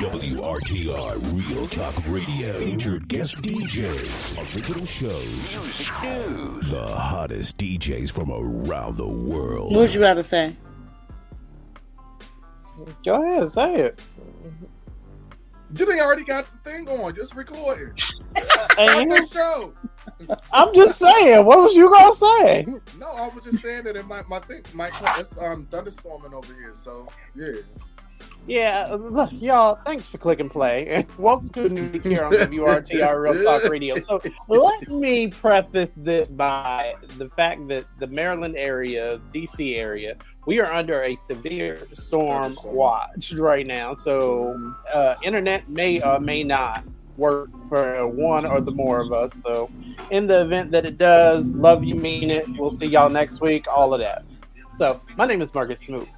WRTR Real Talk Radio. Featured guest DJs, original shows, music news, the hottest DJs from around the world. What you about to say? Go ahead, say it. You think I already got the thing going? Just record it. Start the show. I'm just saying. What was you gonna say? No, I was just saying that it might it's thunderstorming over here. So yeah. Yeah, look, y'all, thanks for clicking play. And welcome to a new week here on WRTR Real Talk Radio. So let me preface this by the fact that the Maryland area, DC area, we are under a severe storm watch right now. So internet may or may not work for one or the more of us. So in the event that it does, love you, mean it. We'll see y'all next week, all of that. So my name is Marcus Smoot.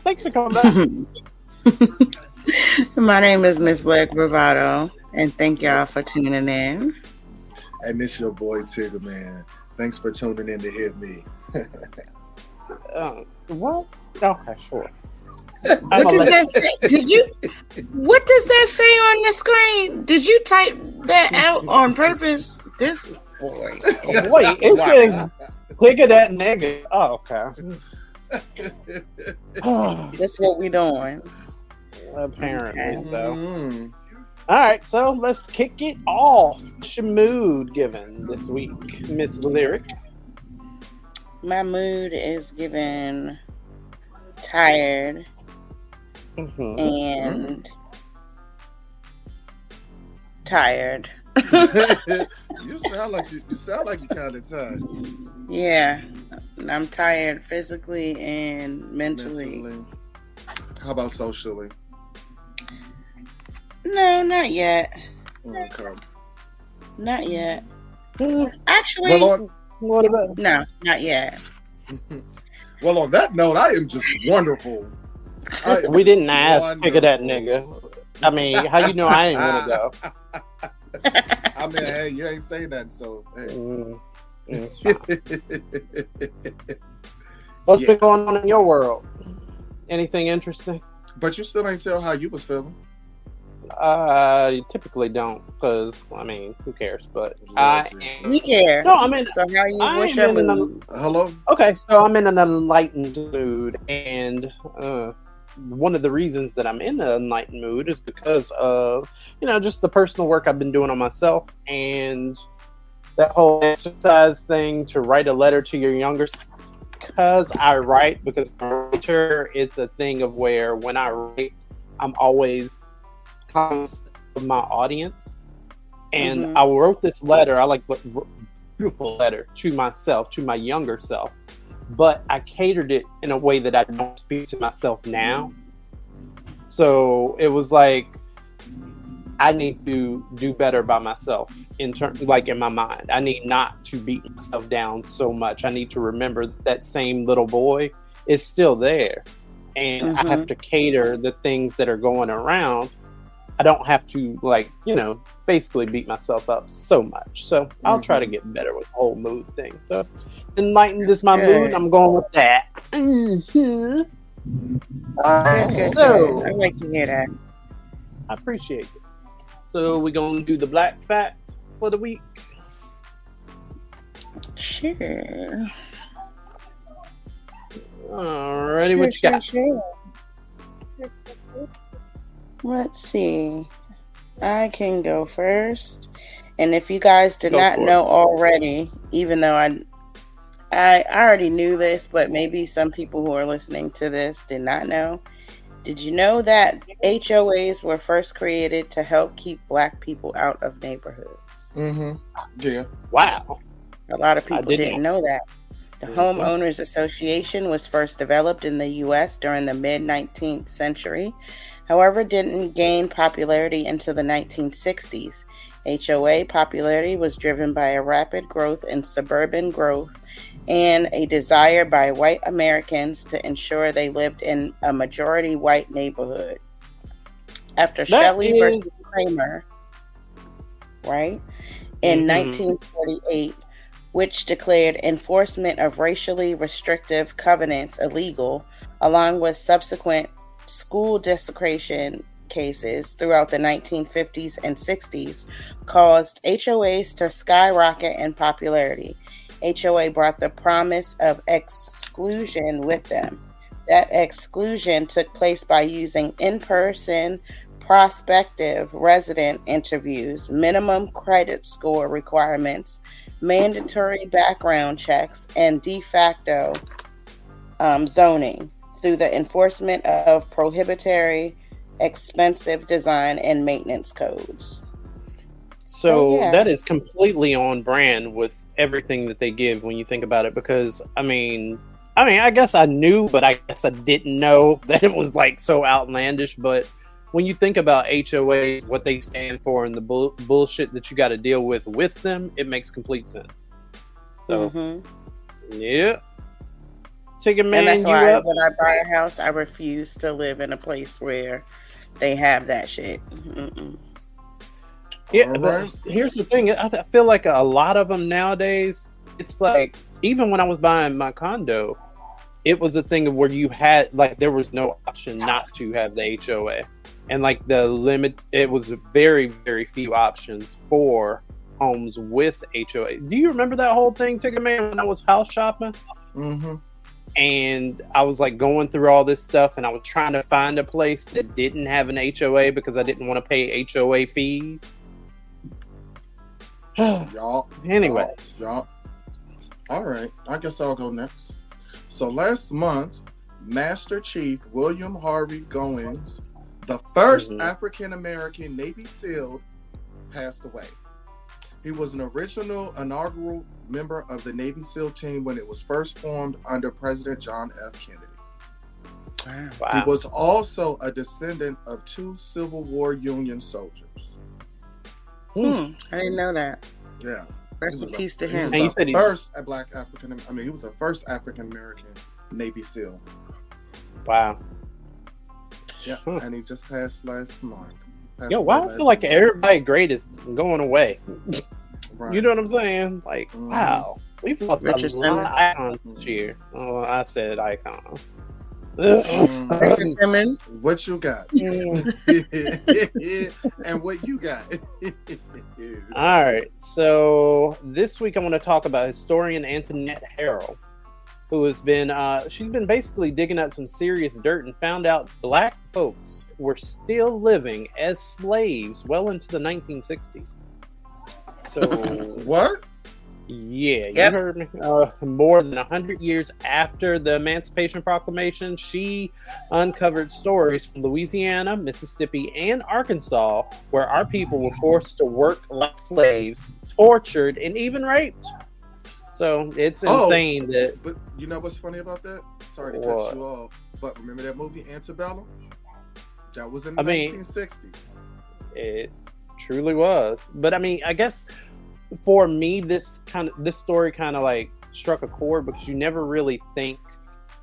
Thanks for coming back. My name is Miss Leg Bravado, and thank y'all for tuning in. And this your boy Tigger, man. Thanks for tuning in to hear me. What? Okay, sure. What does that say? What does that say on the screen? Did you type that out on purpose? This boy. Wait, it says look at that nigga. Oh, okay. That's what we doing. Apparently, Okay. so. Mm-hmm. All right, so let's kick it off. What's your mood given this week, Miss Lyric? My mood is given tired and tired. You sound like you kind of tired. Yeah, I'm tired physically and mentally. How about socially? No, not yet. Okay. Not yet. Actually, What about? no, not yet. Well, on that note, I am just wonderful. We didn't ask. Pick of that nigga. I mean, how you know I ain't gonna go? I mean, hey, you ain't saying that, so hey. It's fine. What's been going on in your world? Anything interesting? But you still ain't tell how you was feeling. You typically don't, because I mean, who cares? But We care. No, I mean, so how you? What's your mood? Hello. Okay, so I'm in an enlightened mood, and one of the reasons that I'm in an enlightened mood is because of just the personal work I've been doing on myself, and that whole exercise thing to write a letter to your younger self. Because I'm a writer, it's a thing of where when I write, I'm always conscious of my audience. And I wrote this letter, beautiful letter to myself, to my younger self. But I catered it in a way that I don't speak to myself now. So it was like, I need to do better by myself in my mind. I need not to beat myself down so much. I need to remember that same little boy is still there, and I have to cater the things that are going around. I don't have to basically beat myself up so much. So I'll try to get better with the whole mood thing. So enlightened is my mood. I'm going with that. Good. So I like to hear that. I appreciate it. So we're going to do the black fact for the week. Sure. Alrighty, what you got? Sure. Let's see. I can go first. And if you guys did not know already, even though I already knew this, but maybe some people who are listening to this did not know. Did you know that HOAs were first created to help keep Black people out of neighborhoods? Yeah. Wow. A lot of people didn't know that. The Homeowners Association was first developed in the U.S. during the mid-19th century. However, it didn't gain popularity until the 1960s. HOA popularity was driven by a rapid growth in suburban growth and a desire by white Americans to ensure they lived in a majority white neighborhood. After Shelley versus Kramer, right, in 1948, which declared enforcement of racially restrictive covenants illegal, along with subsequent school desecration cases throughout the 1950s and 60s caused HOAs to skyrocket in popularity. HOA brought the promise of exclusion with them. That exclusion took place by using in-person prospective resident interviews, minimum credit score requirements, mandatory background checks, and de facto zoning through the enforcement of prohibitory, expensive design and maintenance codes. So that is completely on brand with everything that they give when you think about it, because I guess I knew, but I guess I didn't know that it was like so outlandish. But when you think about HOA, what they stand for, and the bullshit that you got to deal with them, it makes complete sense. So, yeah. Take a man, and that's why when I buy a house, I refuse to live in a place where they have that shit. Yeah, but here's the thing. I feel like a lot of them nowadays, it's like, even when I was buying my condo, it was a thing of where you had, like, there was no option not to have the HOA. And, like, the limit, it was very, very few options for homes with HOA. Do you remember that whole thing, Ticket Man, when I was house shopping? Mm-hmm. And I was, like, going through all this stuff, and I was trying to find a place that didn't have an HOA because I didn't want to pay HOA fees. Anyways. Y'all. All right. I guess I'll go next. So last month, Master Chief William Harvey Goings, the first African-American Navy SEAL, passed away. He was an original inaugural member of the Navy SEAL team when it was first formed under President John F. Kennedy. Wow. He was also a descendant of 2 Civil War Union soldiers. I didn't know that. Yeah. Rest in peace to him. He was the first he was the first African-American Navy SEAL. Wow. Yeah, and he just passed last month. Why I feel like everybody great is going away. Right. You know what I'm saying? Like, wow. We've lost a lot of icons this year. Oh, I said icon. Richard Simmons. What you got? And what you got? All right. So this week I want to talk about historian Antoinette Harrell, who has been, she's been basically digging up some serious dirt and found out Black folks were still living as slaves well into the 1960s. So what? Yeah, you heard me. More than 100 years after the Emancipation Proclamation, she uncovered stories from Louisiana, Mississippi, and Arkansas where our people were forced to work like slaves, tortured, and even raped. So it's insane that. But you know what's funny about that? Sorry to cut you off, but remember that movie Antebellum? That was in the 1960s. It truly was. But I mean, I guess for me, this story kind of like struck a chord because you never really think,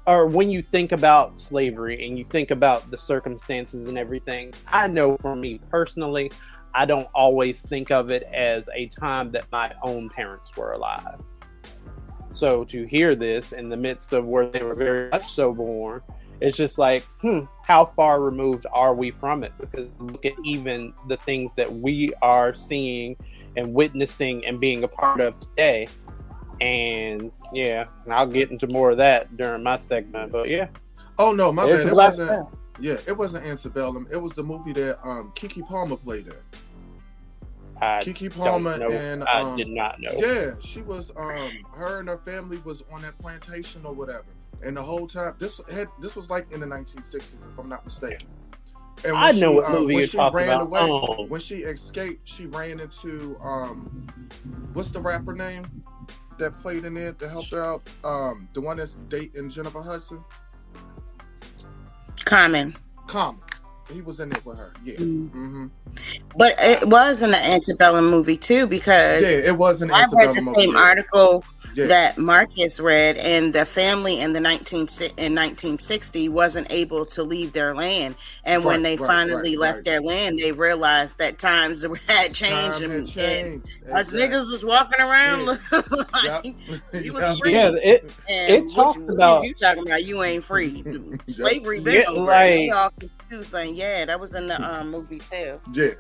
or when you think about slavery and you think about the circumstances and everything, I know for me personally, I don't always think of it as a time that my own parents were alive. So to hear this in the midst of where they were very much so born, it's just like, how far removed are we from it? Because look at even the things that we are seeing and witnessing and being a part of today. And yeah, I'll get into more of that during my segment, but yeah. Oh no, my bad. It wasn't. Yeah, it wasn't Antebellum. It was the movie that Keke Palmer played in. Keke Palmer and I did not know. Yeah, she was. Her and her family was on that plantation or whatever, and the whole time this was like in the 1960s, if I'm not mistaken. And when I know what movie you're talking about. When she escaped, she ran into what's the rapper name that played in it to help her out? The one that's dating Jennifer Hudson. Common. He was in it with her. Yeah. But it was in the Antebellum movie too, because it was an Antebellum movie. I read the same article yeah. that Marcus read, and the family in the 1960 wasn't able to leave their land, and when they finally left their land, they realized that times had changed, and us niggas was walking around like you was free. Yeah, it talks about you talking about you ain't free. Slavery been over. Like, Son. Yeah, that was in the movie too. Yeah.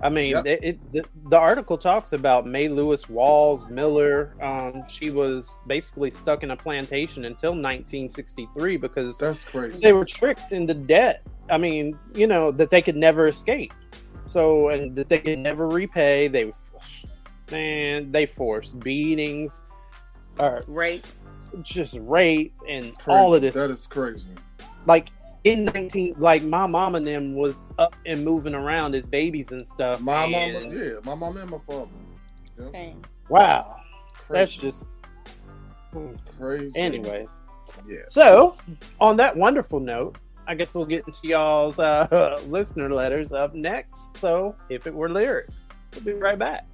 I mean, the article talks about May Lewis Walls Miller. She was basically stuck in a plantation until 1963 because that's crazy. They were tricked into debt. I mean, that they could never escape. So, and that they could never repay. They forced beatings, rape, just rape, and crazy. All of this. That is crazy. Like my mom and them was up and moving around as babies and stuff. My mom and my father. Yep. Same. Wow, Crazy. That's just crazy. Anyways, yeah. So, on that wonderful note, I guess we'll get into y'all's listener letters up next. So, if it were lyric, we'll be right back.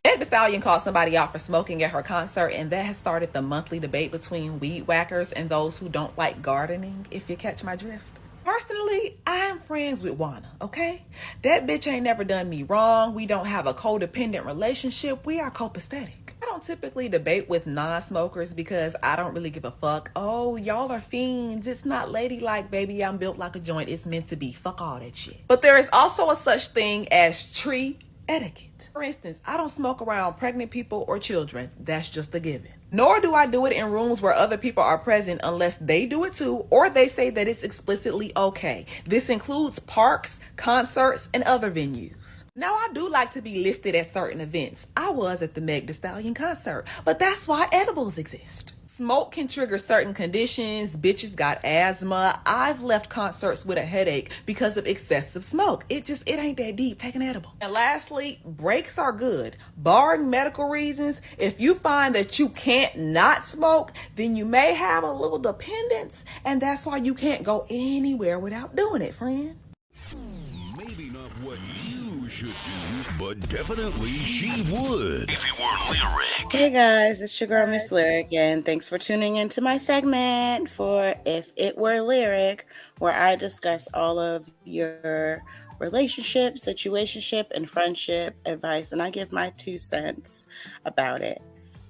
Meg Thee Stallion called somebody out for smoking at her concert, and that has started the monthly debate between weed whackers and those who don't like gardening, if you catch my drift. Personally, I'm friends with Wanna, okay? That bitch ain't never done me wrong. We don't have a codependent relationship. We are copacetic. I don't typically debate with non-smokers because I don't really give a fuck. Oh, y'all are fiends. It's not ladylike, baby. I'm built like a joint. It's meant to be. Fuck all that shit. But there is also a such thing as tree etiquette. For instance, I don't smoke around pregnant people or children. That's just a given. Nor do I do it in rooms where other people are present unless they do it too or they say that it's explicitly okay. This includes parks, concerts, and other venues. Now, I do like to be lifted at certain events. I was at the Meg Thee Stallion concert, but that's why edibles exist. Smoke can trigger certain conditions. Bitches got asthma. I've left concerts with a headache because of excessive smoke. It ain't that deep. Take an edible. And lastly, breaks are good. Barring medical reasons, if you find that you can't not smoke, then you may have a little dependence, and that's why you can't go anywhere without doing it, friend. Maybe not what you should do, but definitely she would if it were lyric. Hey guys, it's your girl Miss Lyric, and thanks for tuning into my segment for If It Were Lyric, where I discuss all of your relationship, situationship, and friendship advice, and I give my 2 cents about it.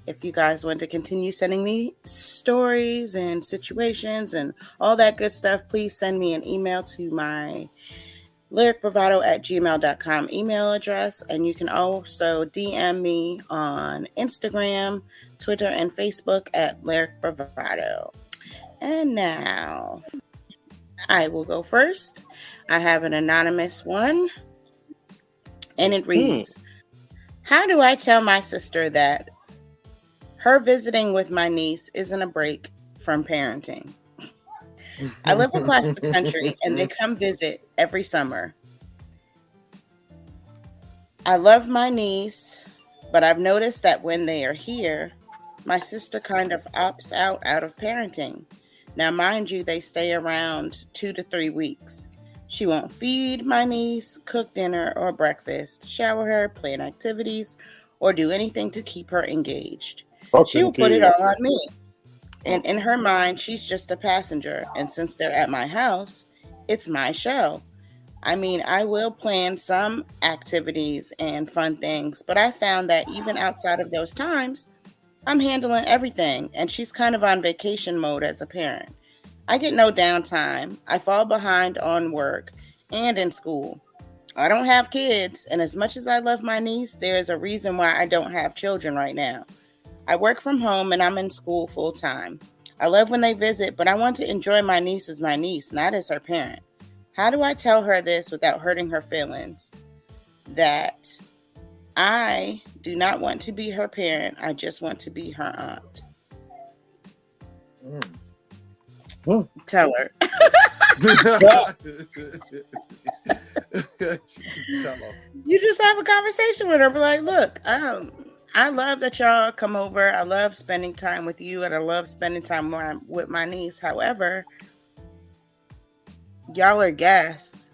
If you guys want to continue sending me stories and situations and all that good stuff, please send me an email to my lyricbravado@gmail.com email address, and you can also DM me on Instagram, Twitter, and Facebook at Lyric Bravado. And now I will go first. I have an anonymous one, and it reads, How do I tell my sister that her visiting with my niece isn't a break from parenting? I live across the country, and they come visit every summer. I love my niece, but I've noticed that when they are here, my sister kind of opts out of parenting. Now, mind you, they stay around 2 to 3 weeks. She won't feed my niece, cook dinner or breakfast, shower her, plan activities, or do anything to keep her engaged. She will put it all on me. And in her mind, she's just a passenger. And since they're at my house, it's my show. I mean, I will plan some activities and fun things, but I found that even outside of those times, I'm handling everything. And she's kind of on vacation mode as a parent. I get no downtime. I fall behind on work and in school. I don't have kids. And as much as I love my niece, there's a reason why I don't have children right now. I work from home and I'm in school full time. I love when they visit, but I want to enjoy my niece as my niece, not as her parent. How do I tell her this without hurting her feelings? That I do not want to be her parent. I just want to be her aunt. Tell her. You just have a conversation with her. Be like, look, I love that y'all come over. I love spending time with you, and I love spending time with my niece. However, y'all are guests,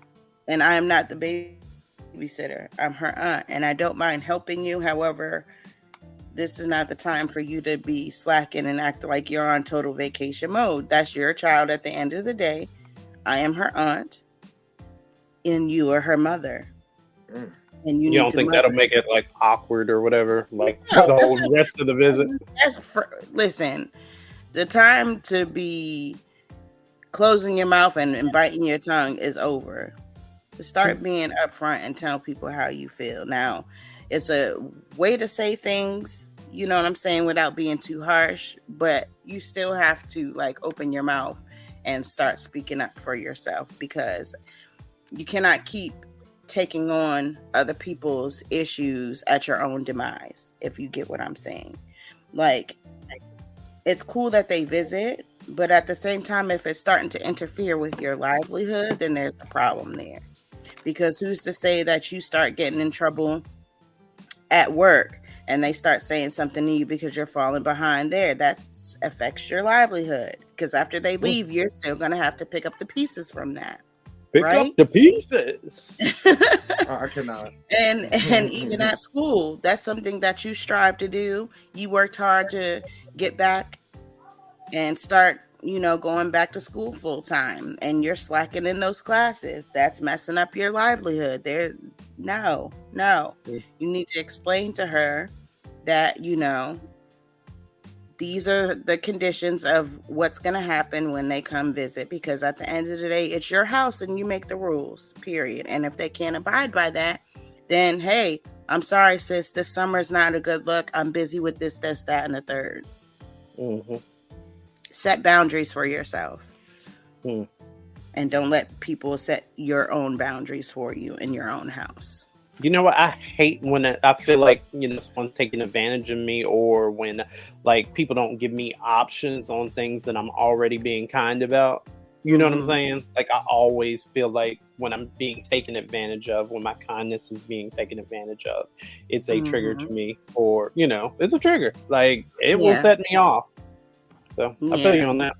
and I am not the babysitter. I'm her aunt, and I don't mind helping you. However, this is not the time for you to be slacking and act like you're on total vacation mode. That's your child at the end of the day. I am her aunt, and you are her mother. And you don't think that'll make it like awkward or whatever, like the whole rest of the visit? Listen, the time to be closing your mouth and biting your tongue is over. Start being upfront and tell people how you feel. Now, it's a way to say things, you know what I'm saying, without being too harsh, but you still have to like open your mouth and start speaking up for yourself, because you cannot keep taking on other people's issues at your own demise, if you get what I'm saying. Like, it's cool that they visit, but at the same time, if it's starting to interfere with your livelihood, then there's a problem there. Because who's to say that you start getting in trouble at work and they start saying something to you because you're falling behind there? That affects your livelihood. Because after they leave, you're still going to have to pick up the pieces from that. Pick up the pieces. I cannot. And even at school, that's something that you strive to do. You worked hard to get back and start, going back to school full time, and you're slacking in those classes. That's messing up your livelihood. No. You need to explain to her that, these are the conditions of what's going to happen when they come visit, because at the end of the day, it's your house and you make the rules, period. And if they can't abide by that, then, hey, I'm sorry, sis, this summer's not a good look. I'm busy with this, that, and the third. Mm-hmm. Set boundaries for yourself. And don't let people set your own boundaries for you in your own house. You know what? I hate when I feel like, someone's taking advantage of me, or when like people don't give me options on things that I'm already being kind about. You know what I'm saying? Like, I always feel like when I'm being taken advantage of, when my kindness is being taken advantage of, it's a trigger to me, or, it's a trigger. Like, it will set me off. So I feel you on that.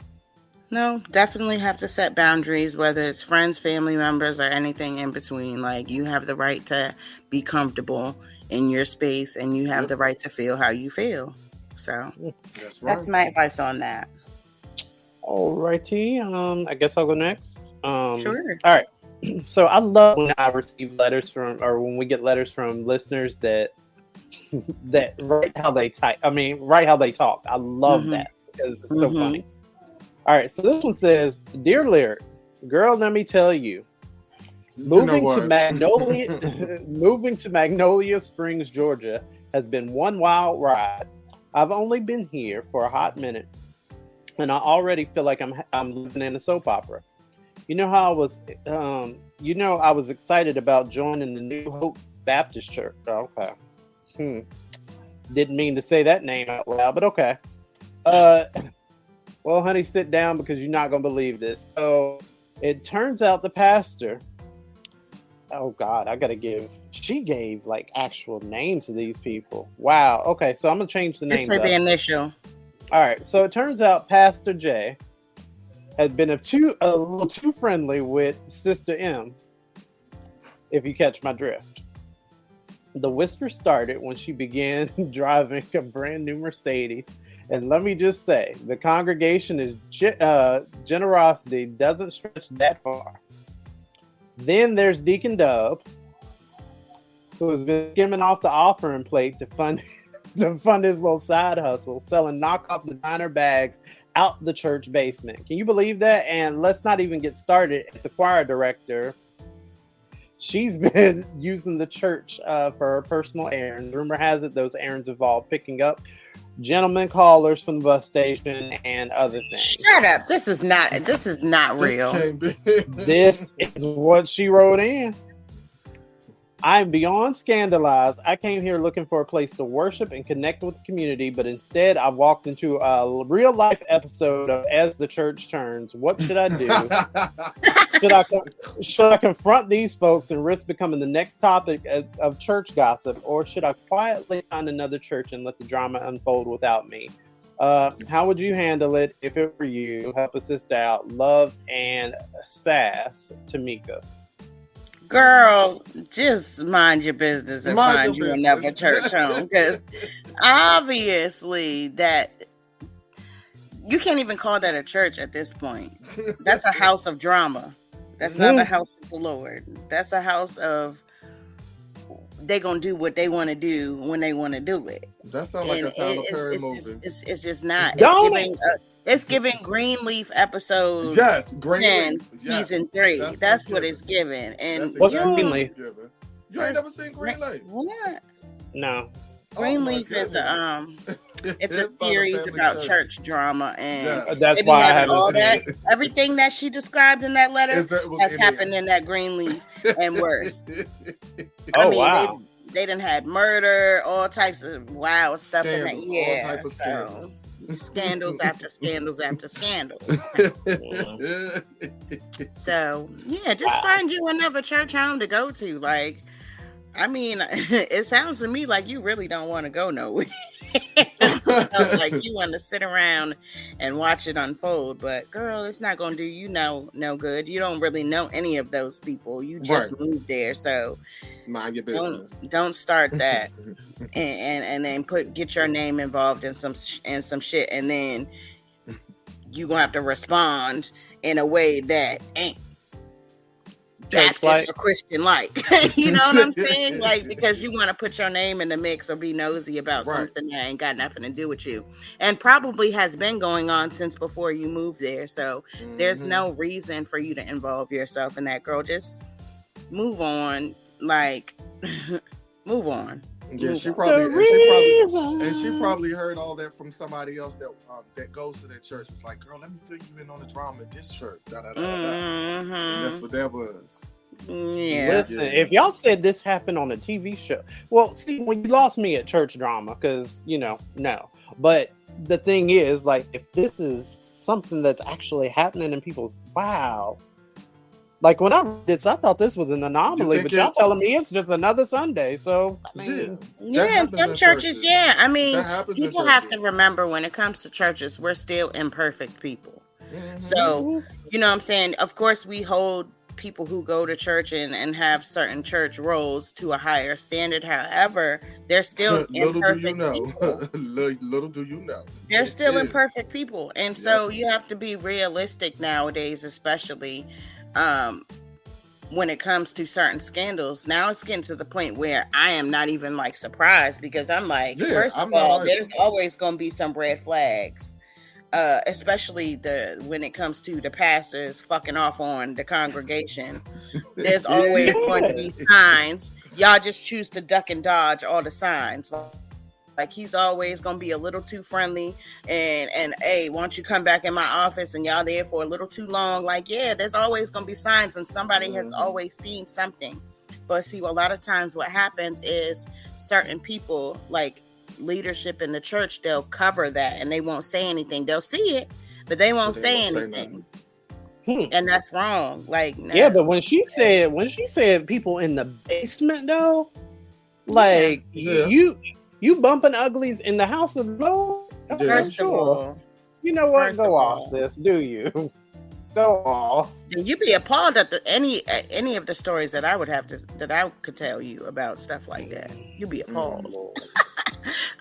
No, definitely have to set boundaries, whether it's friends, family members, or anything in between. Like, you have the right to be comfortable in your space, and you have the right to feel how you feel. So that's my advice on that. All righty. I guess I'll go next. Sure. All right. So I love when I receive letters when we get letters from listeners that write how they type. Write how they talk. I love that, because it's so funny. All right, so this one says, "Dear Lyric, girl, let me tell you, moving to Magnolia Springs, Georgia, has been one wild ride. I've only been here for a hot minute, and I already feel like I'm living in a soap opera. I was excited about joining the New Hope Baptist Church. Okay, didn't mean to say that name out loud, but okay. Well, honey, sit down, because you're not going to believe this. So it turns out the pastor, oh God, she gave like actual names to these people. Wow. Okay. So I'm going to change the name. Just say the initial. All right. So it turns out Pastor J had been a little too friendly with Sister M, if you catch my drift. The whisper started when she began driving a brand new Mercedes. And let me just say, the congregation's generosity doesn't stretch that far. Then there's Deacon Dub, who has been skimming off the offering plate to fund his little side hustle, selling knockoff designer bags out the church basement. Can you believe that? And let's not even get started at the choir director. She's been using the church for her personal errands. Rumor has it those errands involve picking up gentlemen callers from the bus station and other things. Shut up. This is not real. This is what she wrote in. I'm beyond scandalized. I came here looking for a place to worship and connect with the community, but instead I walked into a real life episode of As the Church Turns. What should I do? Should I confront these folks and risk becoming the next topic of church gossip, or should I quietly find another church and let the drama unfold without me? How would you handle it if it were you? Help a sister out. Love and sass, Tamika. Girl, just mind your business and find you another church home, because obviously that you can't even call that a church at this point. That's a house of drama. That's not the house of the Lord. That's a house of they gonna do what they want to do when they want to do it. That sounds like a Tyler Perry movie. It's just not. It's giving Greenleaf episode Yes, 10, Greenleaf. Yes, season 3. That's what it's giving. giving. And That's What's exactly what Greenleaf? it's giving. You ain't never seen Greenleaf? What? No. Greenleaf is it's a about series family about church drama, and Yes. That's they be why I having haven't all seen that. it. Everything that she described in that letter Was has in happened in that Greenleaf and worse. Oh, I mean, wow. they done had murder, all types of wild stuff Scandals, in that. Yeah, all type of scandals. Scandals after scandals after scandals. So yeah, just find you another church home to go to. Like, I mean, it sounds to me like you really don't want to go nowhere. Like you want to sit around and watch it unfold, but girl, it's not going to do you no good. You don't really know any of those people. You just moved there, so mind your business. Don't start that, and then get your name involved in some shit, and then you gonna have to respond in a way that ain't Baptist or Christian like. You know what I'm saying? Like, because you want to put your name in the mix or be nosy about something that ain't got nothing to do with you, and probably has been going on since before you moved there. So there's no reason for you to involve yourself in that, girl. Just move on. Like, move on. Yeah, she probably heard all that from somebody else that goes to that church. Was like, girl, let me fill you in on the drama in this church. And that's what that was. Yeah. Listen, if y'all said this happened on a TV show, well, see, when you lost me at church drama, because no. But the thing is, like, if this is something that's actually happening in people's like when I read this, I thought this was an anomaly, but y'all telling me it's just another Sunday. So I mean, in some churches, yeah. I mean, people have to remember when it comes to churches, we're still imperfect people. So, you know what I'm saying? Of course, we hold people who go to church and have certain church roles to a higher standard. However, they're still imperfect people. Little do you know. They're still imperfect people. And so you have to be realistic nowadays, especially when it comes to certain scandals. Now it's getting to the point where I am not even like surprised, because I'm like, first of all, there's always going to be some red flags, especially when it comes to the pastors fucking off on the congregation. There's always going to be signs. Y'all just choose to duck and dodge all the signs. Like, he's always gonna be a little too friendly, and hey, why don't you come back in my office, and y'all there for a little too long. Like, yeah, there's always gonna be signs, and somebody has always seen something. But see, a lot of times what happens is certain people, like leadership in the church, they'll cover that and they won't say anything. They'll see it, but they won't say anything. And that's wrong. Like, no. Yeah, but when she said people in the basement though, like you bumping uglies in the house of the Lord? First of all, you know what? Go off this, do you? Go off. You'd be appalled at any of the stories that I could tell you about stuff like that. You'd be appalled.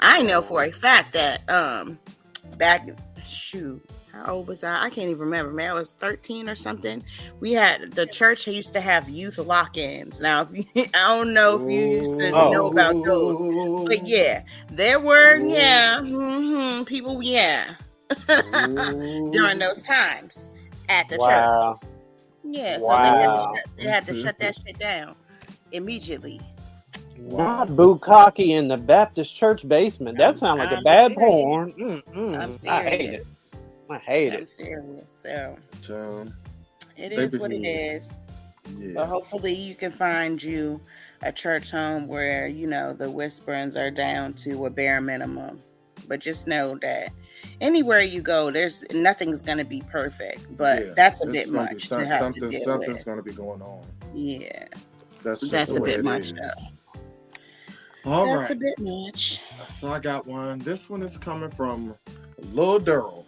I know for a fact that how old was I? I can't even remember, man. I was 13 or something. The church used to have youth lock-ins. Now, I don't know if you used to know about those, but yeah, there were, people, during those times at the church. Yeah, so they had to shut that shit down immediately. Not bukkake in the Baptist church basement. That sounds like a bad porn. I'm serious. I hate it. I'm serious. So it is what it is. Yeah. But hopefully you can find you a church home where, the whisperings are down to a bare minimum. But just know that anywhere you go, nothing's going to be perfect. But that's a bit much. Something's going to be going on. Yeah. That's a bit much, though. That's a bit much. So I got one. This one is coming from Lil Durrell.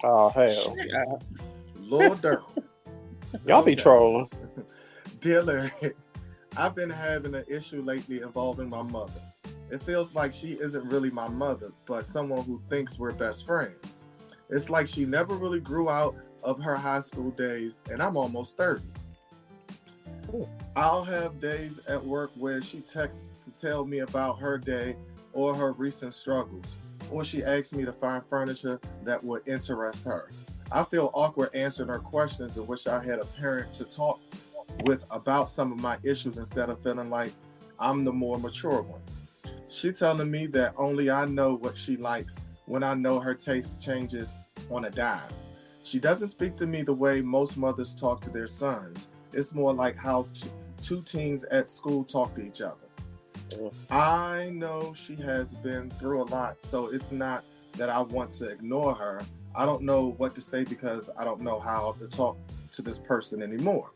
Oh, hell. Lil Durrell. Y'all be trolling. Dear Larry, I've been having an issue lately involving my mother. It feels like she isn't really my mother, but someone who thinks we're best friends. It's like she never really grew out of her high school days, and I'm almost 30. Ooh. I'll have days at work where she texts to tell me about her day or her recent struggles. or she asks me to find furniture that would interest her. I feel awkward answering her questions and wish I had a parent to talk with about some of my issues instead of feeling like I'm the more mature one. She telling me that only I know what she likes when I know her taste changes on a dime. She doesn't speak to me the way most mothers talk to their sons. It's more like how two teens at school talk to each other. I know she has been through a lot, so it's not that I want to ignore her. I don't know what to say because I don't know how to talk to this person anymore.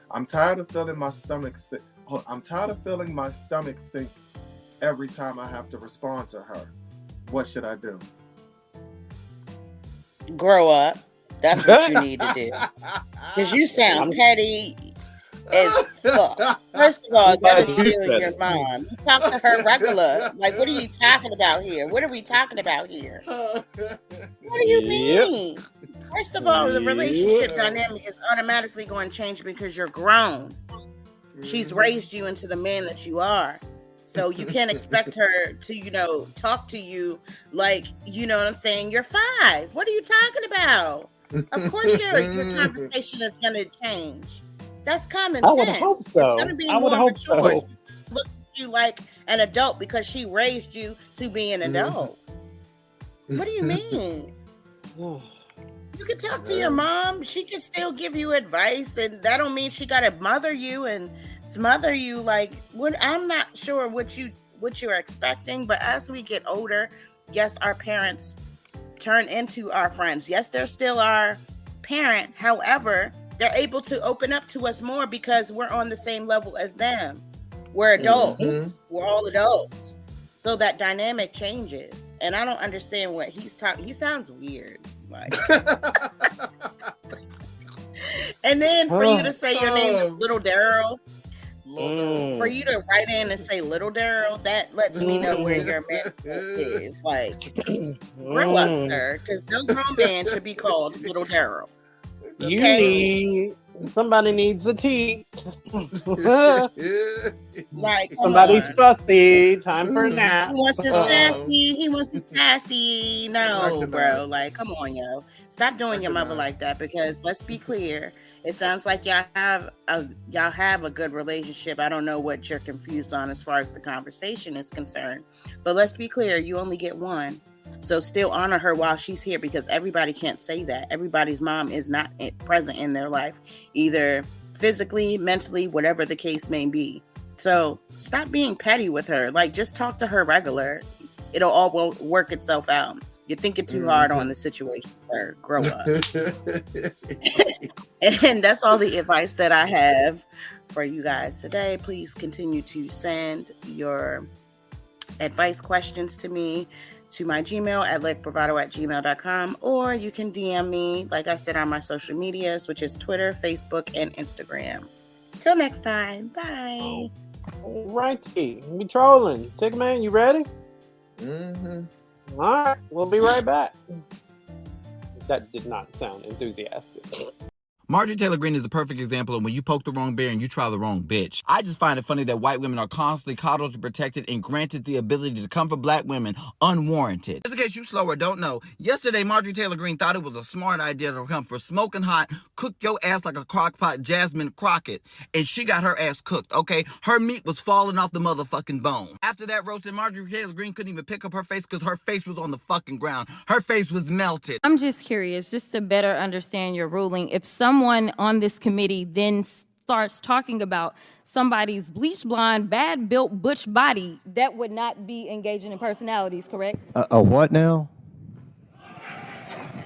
I'm tired of feeling my stomach sick. Every time I have to respond to her. What should I do? Grow up. That's what you need to do. Because you sound petty as fuck. First of all, that is still your mom. You talk to her regular. Like, what are you talking about here? What are we talking about here? What do you mean? First of all, the relationship dynamic is automatically going to change because you're grown. She's raised you into the man that you are. So you can't expect her to, talk to you like, you know what I'm saying? You're 5. What are you talking about? Of course your conversation is going to change. That's common sense. I would hope so. It's going to be more mature. So. Look at you like an adult because she raised you to be an adult. What do you mean? You can talk to your mom. She can still give you advice, and that don't mean she got to mother you and smother you. Like, I'm not sure what you're expecting, but as we get older, yes, our parents turn into our friends. Yes, they're still our parent. However, they're able to open up to us more because we're on the same level as them. We're adults. We're all adults. So that dynamic changes. And I don't understand what he's talking. He sounds weird. Like, and then for you to say your name is Little Daryl, for you to write in and say Little Daryl, that lets me know where your mental is. Like, grow up, sir, because no grown man should be called Little Daryl. Okay? Somebody needs a tea. Like, somebody's fussy. Time for a nap. He wants his sassy. He wants his sassy. No, bro. Like, come on, yo. Stop doing your mother like that, because let's be clear. It sounds like y'all have a good relationship. I don't know what you're confused on as far as the conversation is concerned. But let's be clear. You only get one. So still honor her while she's here, because everybody can't say that. Everybody's mom is not present in their life, either physically, mentally, whatever the case may be. So stop being petty with her. Like, just talk to her regular. It'll all work itself out. You're thinking too hard on the situation, sir. Grow up. And that's all the advice that I have for you guys today. Please continue to send your advice questions to me, to my Gmail at lekbravado@gmail.com, or you can DM me, like I said, on my social medias, which is Twitter, Facebook, and Instagram. Till next time. Bye. All righty. We trolling. Tick Man, you ready? All right. We'll be right back. That did not sound enthusiastic. Marjorie Taylor Greene is a perfect example of when you poke the wrong bear and you try the wrong bitch. I just find it funny that white women are constantly coddled and protected and granted the ability to come for black women unwarranted. Just in case you slow or don't know, yesterday Marjorie Taylor Greene thought it was a smart idea to come for smoking hot, cook your ass like a crock pot Jasmine Crockett, and she got her ass cooked, okay? Her meat was falling off the motherfucking bone. After that roasted, Marjorie Taylor Greene couldn't even pick up her face because her face was on the fucking ground. Her face was melted. I'm just curious, just to better understand your ruling, if someone on this committee then starts talking about somebody's bleach blonde, bad built butch body, that would not be engaging in personalities, correct? A what now?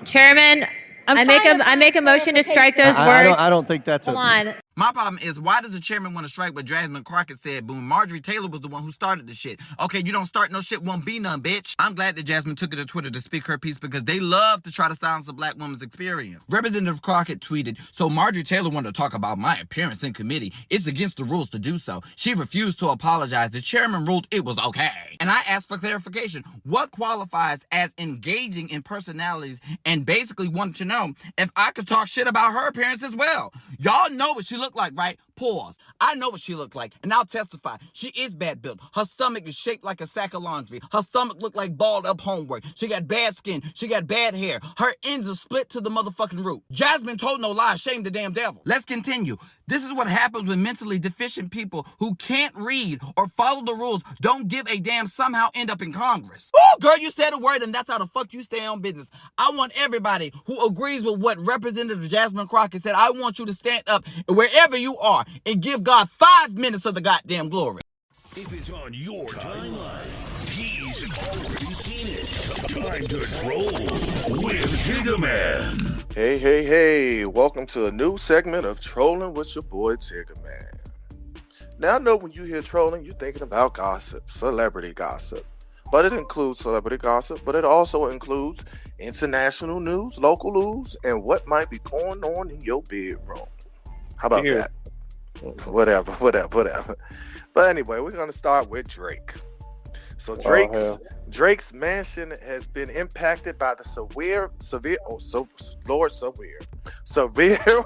Chairman, I make a motion to strike those words. I don't think that's Hold on. My problem is, why does the chairman want to strike what Jasmine Crockett said? Boom, Marjorie Taylor was the one who started the shit. Okay, you don't start no shit, won't be none, bitch. I'm glad that Jasmine took it to Twitter to speak her piece, because they love to try to silence a black woman's experience. Representative Crockett tweeted, "So Marjorie Taylor wanted to talk about my appearance in committee. It's against the rules to do so. She refused to apologize. The chairman ruled it was okay." And I asked for clarification. What qualifies as engaging in personalities, and basically wanted to know if I could talk shit about her appearance as well. Y'all know what she looked like, right? Pause. I know what she looked like, and I'll testify. She is bad built. Her stomach is shaped like a sack of laundry. Her stomach looked like balled up homework. She got bad skin. She got bad hair. Her ends are split to the motherfucking root. Jasmine told no lie. Shame the damn devil. Let's continue. This is what happens when mentally deficient people who can't read or follow the rules, don't give a damn, somehow end up in Congress. Woo! Girl, you said a word, and that's how the fuck you stay on business. I want everybody who agrees with what Representative Jasmine Crockett said, I want you to stand up wherever you are and give God 5 minutes of the goddamn glory. If it's on your timeline, he's already seen it. Time to troll with Tigger Man. Hey, welcome to a new segment of Trolling with your boy Tigger Man. Now I know when you hear trolling, you're thinking about gossip, celebrity gossip. But it includes celebrity gossip, but it also includes international news, local news, and what might be going on in your bedroom. How about that? Whatever. But anyway, we're going to start with Drake. So Drake's mansion has been impacted by the severe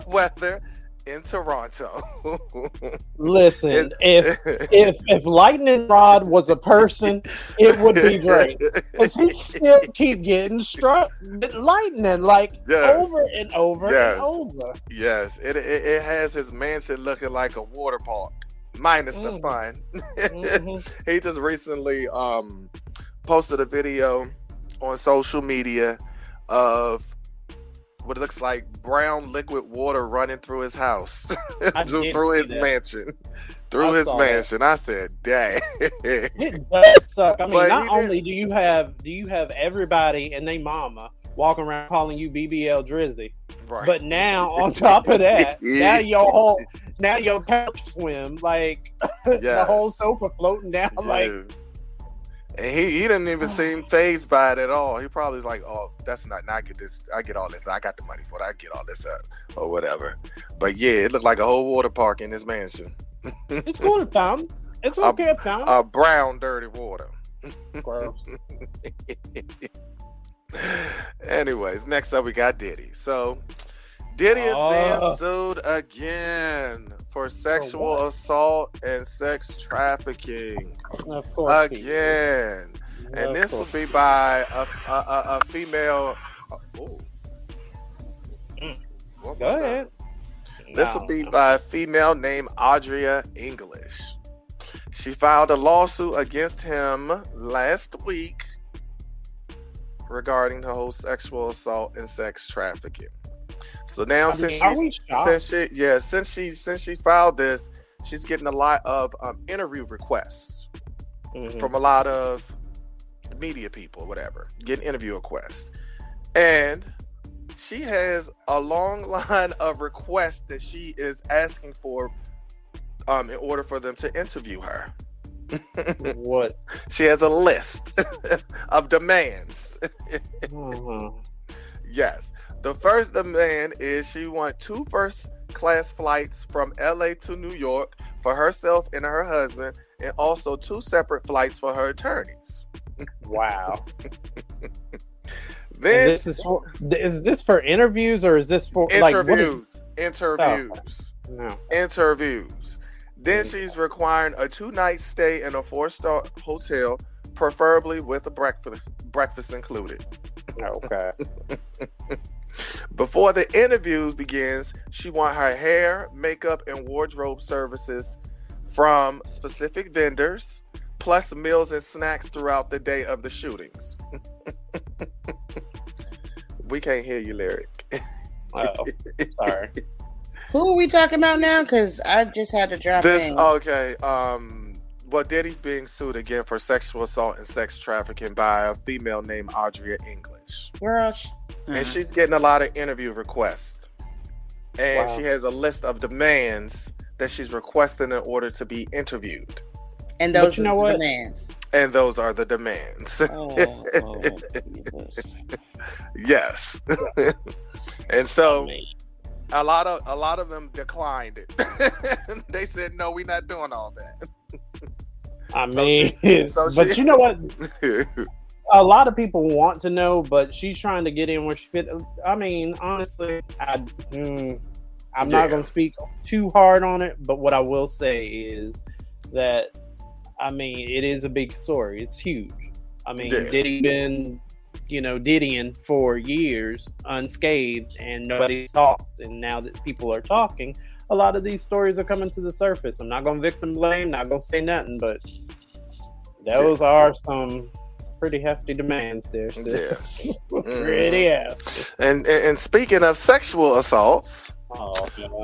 weather in Toronto. Listen, if Lightning Rod was a person, it would be Drake. Because he still keep getting struck with lightning, over and over and over. Yes, it has his mansion looking like a water park, minus the fun. He just recently posted a video on social media of what it looks like brown liquid water running through his house, through his mansion. I said, dang. It does suck. I mean, not only do you have everybody and their mama walking around calling you BBL Drizzy, right, but now on top of that, now your couch swim, the whole sofa floating down, And he didn't even seem fazed by it at all. He probably was like, oh, that's not, I get this, I get all this, I got the money for it, I get all this up, or whatever. But yeah, it looked like a whole water park in his mansion. It's cool to found. It's okay to found. A brown, dirty water. Gross. Anyways, next up we got Diddy. So Diddy is being sued again for sexual assault and sex trafficking. Of course again. And this will be by a female. Go ahead. This will be by a female named Audria English. She filed a lawsuit against him last week regarding the whole sexual assault and sex trafficking. So now, since she filed this, she's getting a lot of interview requests from a lot of media people, whatever, getting interview requests, and she has a long line of requests that she is asking for in order for them to interview her. What? She has a list of demands. Yes. The first demand is she wants 2 first-class flights from LA to New York for herself and her husband, and also 2 separate flights for her attorneys. Wow. Then is this for interviews or is this for interviews? No. Interviews. Then she's requiring a 2-night stay in a 4-star hotel, preferably with a breakfast included. Okay. Before the interviews begins, she wants her hair, makeup, and wardrobe services from specific vendors, plus meals and snacks throughout the day of the shootings. We can't hear you, Lyric. Oh, sorry. Who are we talking about now? Because I just had to drop in. Okay. Well, Diddy's being sued again for sexual assault and sex trafficking by a female named Audria English. Girl, and she's getting a lot of interview requests. And she has a list of demands that she's requesting in order to be interviewed. And those are the demands. And those are the demands. Yes. And so a lot of them declined it. They said, no, we're not doing all that. But you know what? A lot of people want to know, but she's trying to get in where she fit. I mean, honestly, I'm not going to speak too hard on it, but what I will say is that, I mean, it is a big story. It's huge. I mean, Diddy been, Diddying for years unscathed, and nobody's talked. And now that people are talking, a lot of these stories are coming to the surface. I'm not going to victim blame, not going to say nothing, but those are some pretty hefty demands there. Sis. Yeah. Pretty hefty. And speaking of sexual assaults,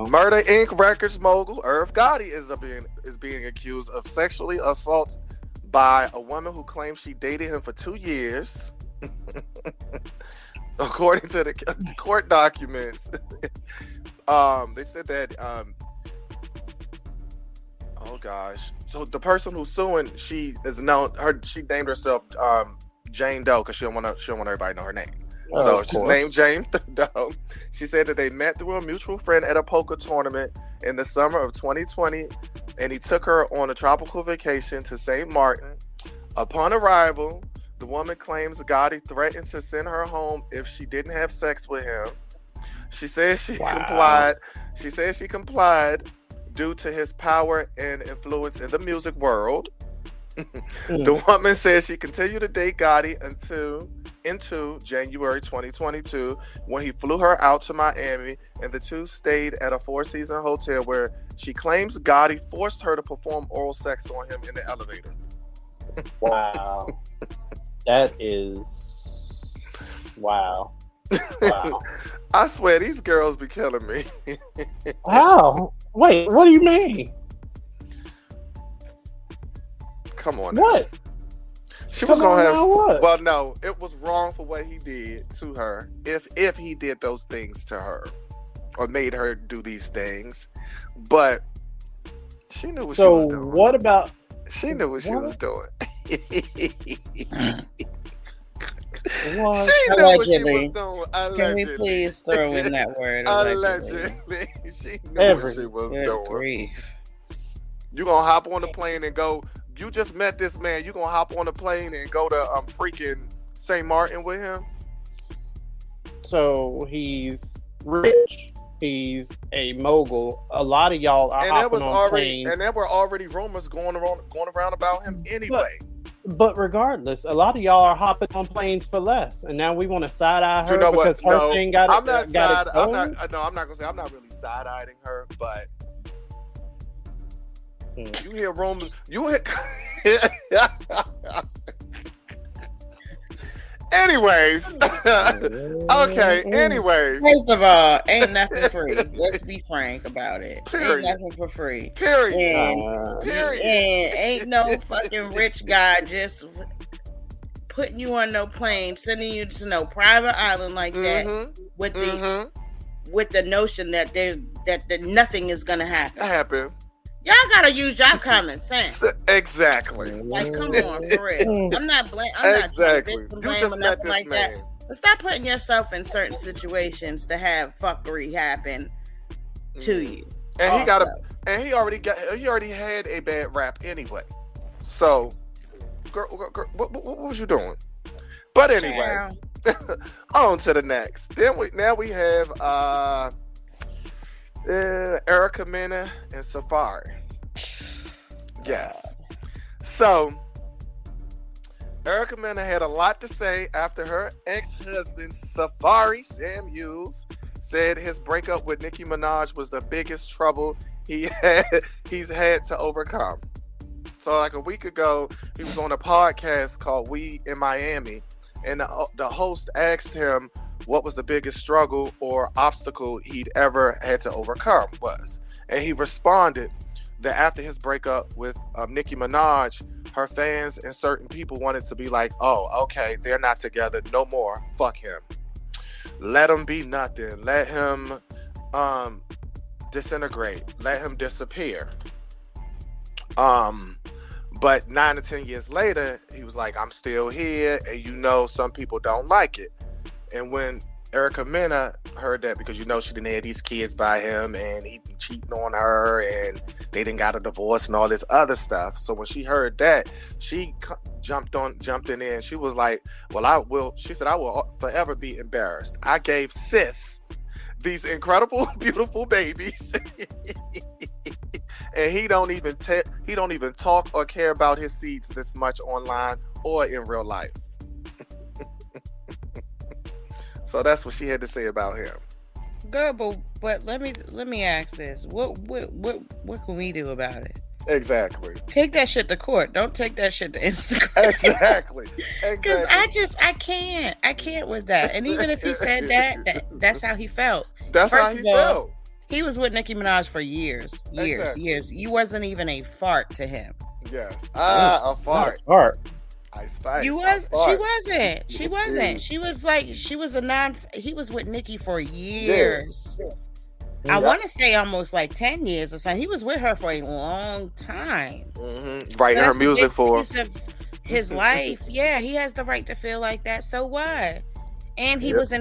Murder Inc. Records mogul Irv Gotti is being accused of sexually assault by a woman who claims she dated him for 2 years. According to the court documents, they said that oh gosh. So the person who's suing, she named herself Jane Doe because she don't want everybody to know her name. So she's named Jane Doe. She said that they met through a mutual friend at a poker tournament in the summer of 2020, and he took her on a tropical vacation to St. Martin. Upon arrival, the woman claims Gotti threatened to send her home if she didn't have sex with him. She says she complied. She says she complied due to his power and influence in the music world. The woman says she continued to date Gotti into January 2022 when he flew her out to Miami, and the two stayed at a four-season hotel where she claims Gotti forced her to perform oral sex on him in the elevator. Wow. That is... Wow. I swear, these girls be killing me. How? Wait, what do you mean? Come on. What? Now. She was gonna have. What? Well, no, it was wrong for what he did to her. If he did those things to her, or made her do these things, but she knew what she was doing. So what about? She knew what she was doing. What? She knew what she was doing. Allegedly. Can we please throw in that word? Allegedly. She knew what she was doing. Grief. You gonna hop on the plane and go. You just met this man. You gonna hop on the plane and go to freaking St. Martin with him? So he's rich. He's a mogul. A lot of y'all are hopping on planes. And there were already rumors going around about him anyway. But regardless, a lot of y'all are hopping on planes for less, and now we want to side eye her because her thing got exposed. I'm not gonna say I'm not really side eyeing her, but. You hear rumors. You hear. Anyways, okay. Anyways, first of all, ain't nothing free. Let's be frank about it. Period. Ain't nothing for free. Period. And ain't no fucking rich guy just putting you on no plane, sending you to no private island like that with the notion that that nothing is gonna happen. Y'all gotta use y'all common sense. Exactly. Like, come on, for real. I'm not blaming or nothing like that. But stop putting yourself in certain situations to have fuckery happen to you. And he already had a bad rap anyway. So, girl, what was you doing? But anyway, on to the next. Now we have Erica Mena and Safari. Yes. So, Erica Mena had a lot to say after her ex-husband, Safari Samuels, said his breakup with Nicki Minaj was the biggest trouble he's had to overcome. So, like a week ago, he was on a podcast called We in Miami, and the host asked him what was the biggest struggle or obstacle he'd ever had to overcome was. And he responded that after his breakup with Nicki Minaj, her fans and certain people wanted to be like, oh, okay, they're not together no more. Fuck him. Let him be nothing. Let him disintegrate. Let him disappear. But 9 to 10 years later, he was like, I'm still here. And some people don't like it. And when Erica Mena heard that, because she didn't have these kids by him and he been cheating on her and they didn't got a divorce and all this other stuff. So when she heard that, she jumped in there and she was like, well, she said, I will forever be embarrassed. I gave sis these incredible, beautiful babies. And he don't even talk or care about his seeds this much online or in real life. So that's what she had to say about him. Good, but let me ask this: what can we do about it? Exactly. Take that shit to court. Don't take that shit to Instagram. Exactly. Because I can't with that. And even if he said that's how he felt. That's how he felt. He was with Nicki Minaj for years. Years. You wasn't even a fart to him. Yes. A fart. Ice Spice. She wasn't. She was like, he was with Nicki for years. Yeah. I want to say almost like 10 years or something. He was with her for a long time. Mm-hmm. Writing her music for his life. Yeah, he has the right to feel like that. So what? And he was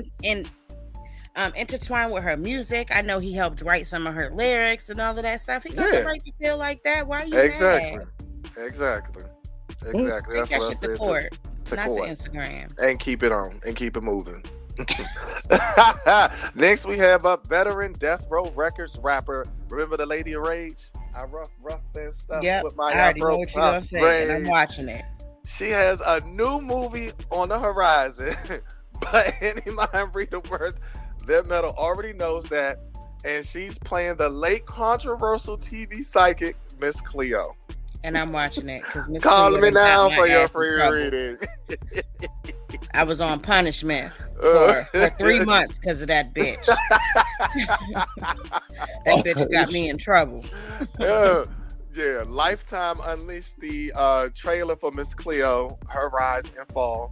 intertwined with her music. I know he helped write some of her lyrics and all of that stuff. He got the right to feel like that. Why are you mad? Exactly. Take That's that what I shit said. to court, not court. to Instagram. And keep it on and keep it moving. Next we have a veteran Death Row Records rapper. Remember the Lady of Rage? I rough that stuff with my I already Afro know what you're gonna say, and I'm watching it. She has a new movie on the horizon, but any mind reader worth their metal already knows that, and she's playing the late controversial TV psychic Miss Cleo. And I'm watching it because Miss Call me now for your free reading. I was on punishment for 3 months because of that bitch. That bitch got me in trouble. Yeah, Lifetime unleashed the trailer for Miss Cleo, her rise and fall,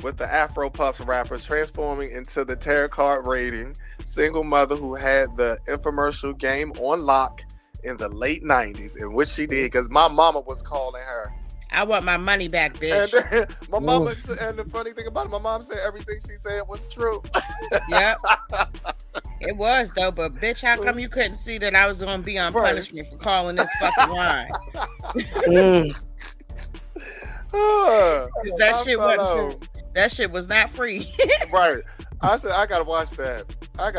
with the Afro Puffs rapper transforming into the tarot card rating single mother who had the infomercial game on lock in the late 90s, in which she did, because my mama was calling her. I want my money back, bitch. And my mama, and the funny thing about it, my mom said everything she said was true. Yep. It was, though, but bitch, how come you couldn't see that I was going to be on punishment for calling this fucking line? That shit was not free. Right. I said, I gotta watch that. I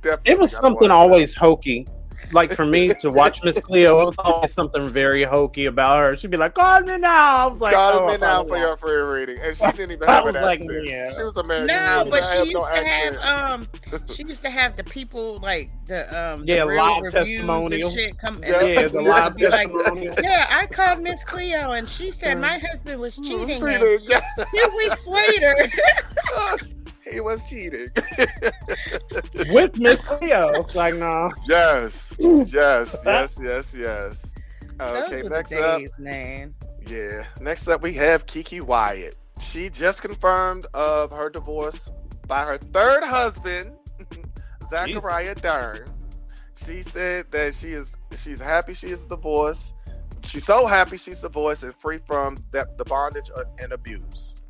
definitely. It was something always hokey. Like for me to watch Miss Cleo, it was always something very hokey about her. She'd be like, "Call me now." I was like, "Call me now for your free reading," and she didn't even have an accent. Yeah. She was American. No, but she used to have she used to have the people like the live reviews testimonial. And shit come. The live testimonial. Like, I called Miss Cleo and she said my husband was cheating. 2 weeks later. He was cheating with Miss Cleo. It's like, no. Yes. Okay, next up, man. Yeah, next up we have Kiki Wyatt. She just confirmed of her divorce by her third husband, Zachariah Dern. She said that she's happy she is divorced. She's so happy she's divorced and free from the bondage and abuse.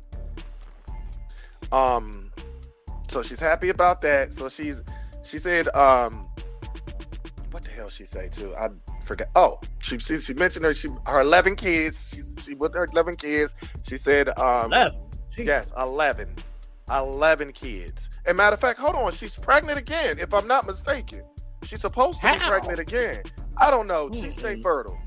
So she's happy about that. So she said, what the hell she say too? I forget. Oh, she mentioned her 11 kids. She with her 11 kids. She said, 11. Yes, 11 kids. And matter of fact, hold on, she's pregnant again. If I'm not mistaken, she's supposed to be pregnant again. I don't know. She stayed fertile.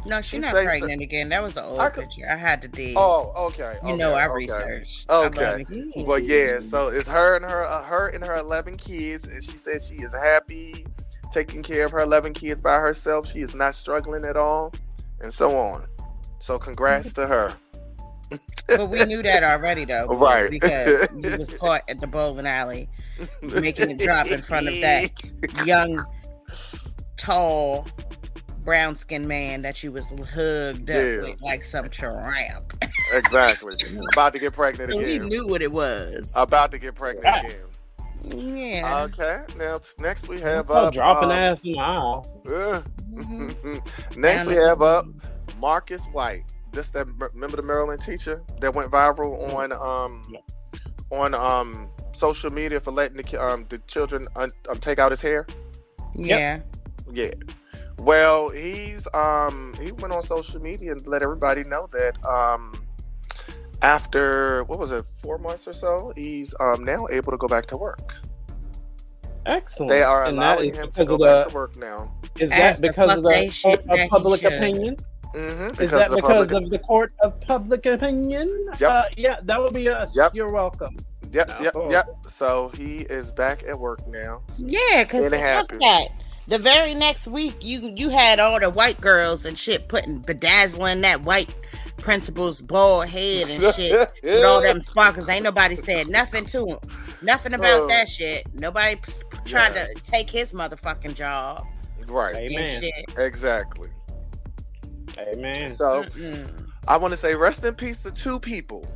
No, she's not pregnant again. That was an old picture. I had to dig. Oh, okay. I researched. Okay. Well, yeah. So it's her and her 11 kids, and she said she is happy taking care of her 11 kids by herself. She is not struggling at all, and so on. So congrats to her. But we knew that already, though, right? Because you was caught at the bowling alley making a drop in front of that young, tall, brown-skinned man that you was hugged up with like some tramp. Exactly. About to get pregnant again. We knew what it was. About to get pregnant again. Yeah. Okay. Now next we have dropping ass in the aisle. Next we have Marcus White. This remember the Maryland teacher that went viral on social media for letting the children take out his hair. Yeah. Yeah. Well, he went on social media and let everybody know that after, what was it, 4 months or so, he's now able to go back to work. Excellent. They are And that allowing is him to because go of back to work now. Is As that the because fuck of they shit of that he public should. opinion? Mm-hmm, Is that because of the court of public opinion? Yep. Yeah, that would be us. Yep. You're welcome. Yep. So he is back at work now. Yeah, because And fuck happy. that. The very next week, you had all the white girls and shit bedazzling that white principal's bald head and shit with all them sparkles. Ain't nobody said nothing to him. Nothing about that shit. Nobody tried to take his motherfucking job. Right. Amen. Shit. Exactly. Amen. So I want to say rest in peace to 2 people.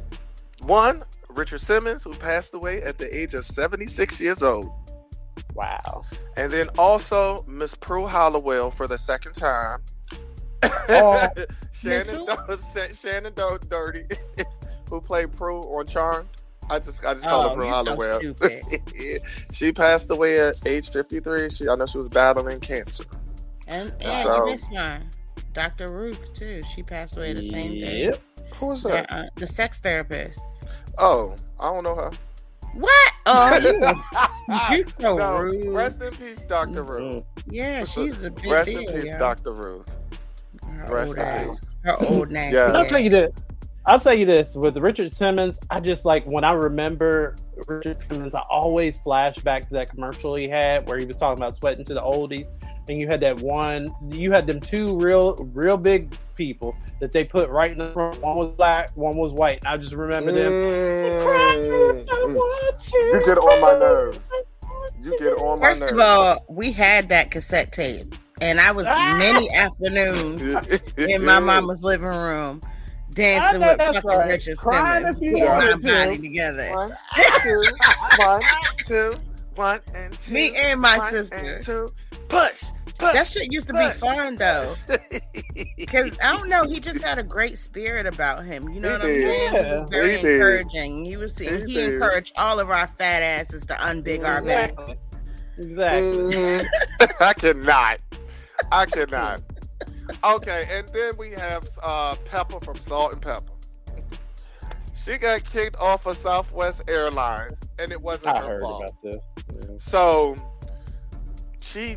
One, Richard Simmons, who passed away at the age of 76 years old. Wow. And then also Miss Prue Hollowell for the second time. Oh, Shannon Doherty, who played Prue on Charmed. I just call her Prue Hollowell. So She passed away at age 53. I know she was battling cancer. and So- you missed one. Dr. Ruth too. She passed away the same day. Yep. Who was that? The sex therapist. Oh, I don't know her. What? Oh, you so No, rude. rest in peace, Dr. Ruth. Yeah, she's a big Rest deal. in peace, yo. Dr. Ruth. Her Rest old in ass. peace. Her old name. Yeah. I'll tell you this with Richard Simmons. I just like when I remember Richard Simmons, I always flash back to that commercial he had where he was talking about sweating to the oldies, and you had them 2 real big people that they put right in the front. One was black, one was white. And I just remember them. You get on my nerves. First of all, we had that cassette tape, and I was many afternoons in my mama's living room dancing with fucking Richard Simmons, putting my body together. 1, 2, 1, 2, 1 and 2. Me and my 1 sister. and 2. Push. That shit used to be fun though, because I don't know, he just had a great spirit about him. You know what I'm saying? He was very encouraging. He encouraged all of our fat asses to unbig our backs. Exactly. I cannot. Okay, and then we have Pepper from Salt and Pepper. She got kicked off of Southwest Airlines, and it wasn't her fault. About this. Yeah. So she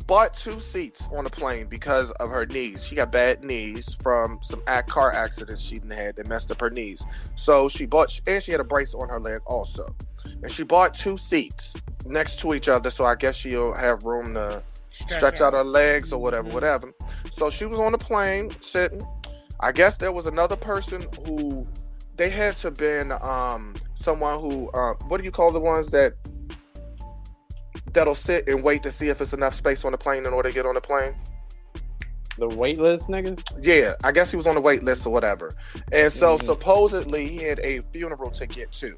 bought 2 seats on the plane because of her knees. She got bad knees from some car accidents she had that messed up her knees. So she bought, and she had a brace on her leg also. And she bought 2 seats next to each other, so I guess she'll have room to stretch out her legs or whatever. So she was on the plane sitting. I guess there was another person who they had to been someone who what do you call the ones that'll sit and wait to see if it's enough space on the plane in order to get on the plane? The wait list niggas? Yeah, I guess he was on the wait list or whatever. And so supposedly he had a funeral to get to.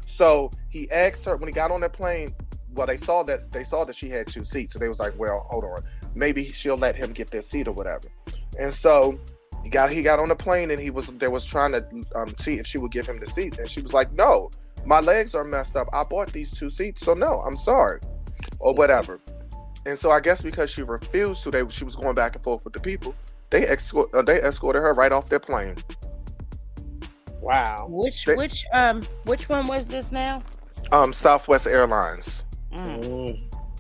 So he asked her when he got on that plane. Well, they saw that she had 2 seats, so they was like, "Well, hold on, maybe she'll let him get this seat or whatever." And so he got on the plane, and they was trying to see if she would give him the seat, and she was like, "No, my legs are messed up. I bought these 2 seats, so no, I'm sorry," or whatever. And so I guess because she refused to, she was going back and forth with the people. They escorted her right off their plane. Wow. Which one was this now? Southwest Airlines.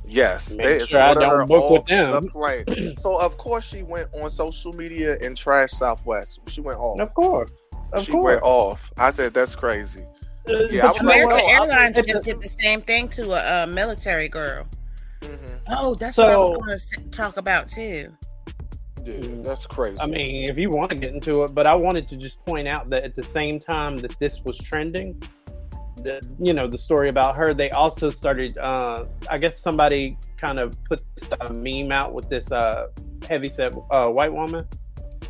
Yes, Make they sure I escorted her don't book with off them. the plane. So of course she went on social media and trashed Southwest. She went off. Of course. Went off. I said that's crazy. Yeah, American Airlines just did the same thing to a military girl. Mm-hmm. Oh, that's what I was going to talk about too. Yeah, that's crazy. I mean, if you want to get into it, but I wanted to just point out that at the same time that this was trending, the story about her, they also started, I guess somebody kind of put this meme out with this heavyset white woman,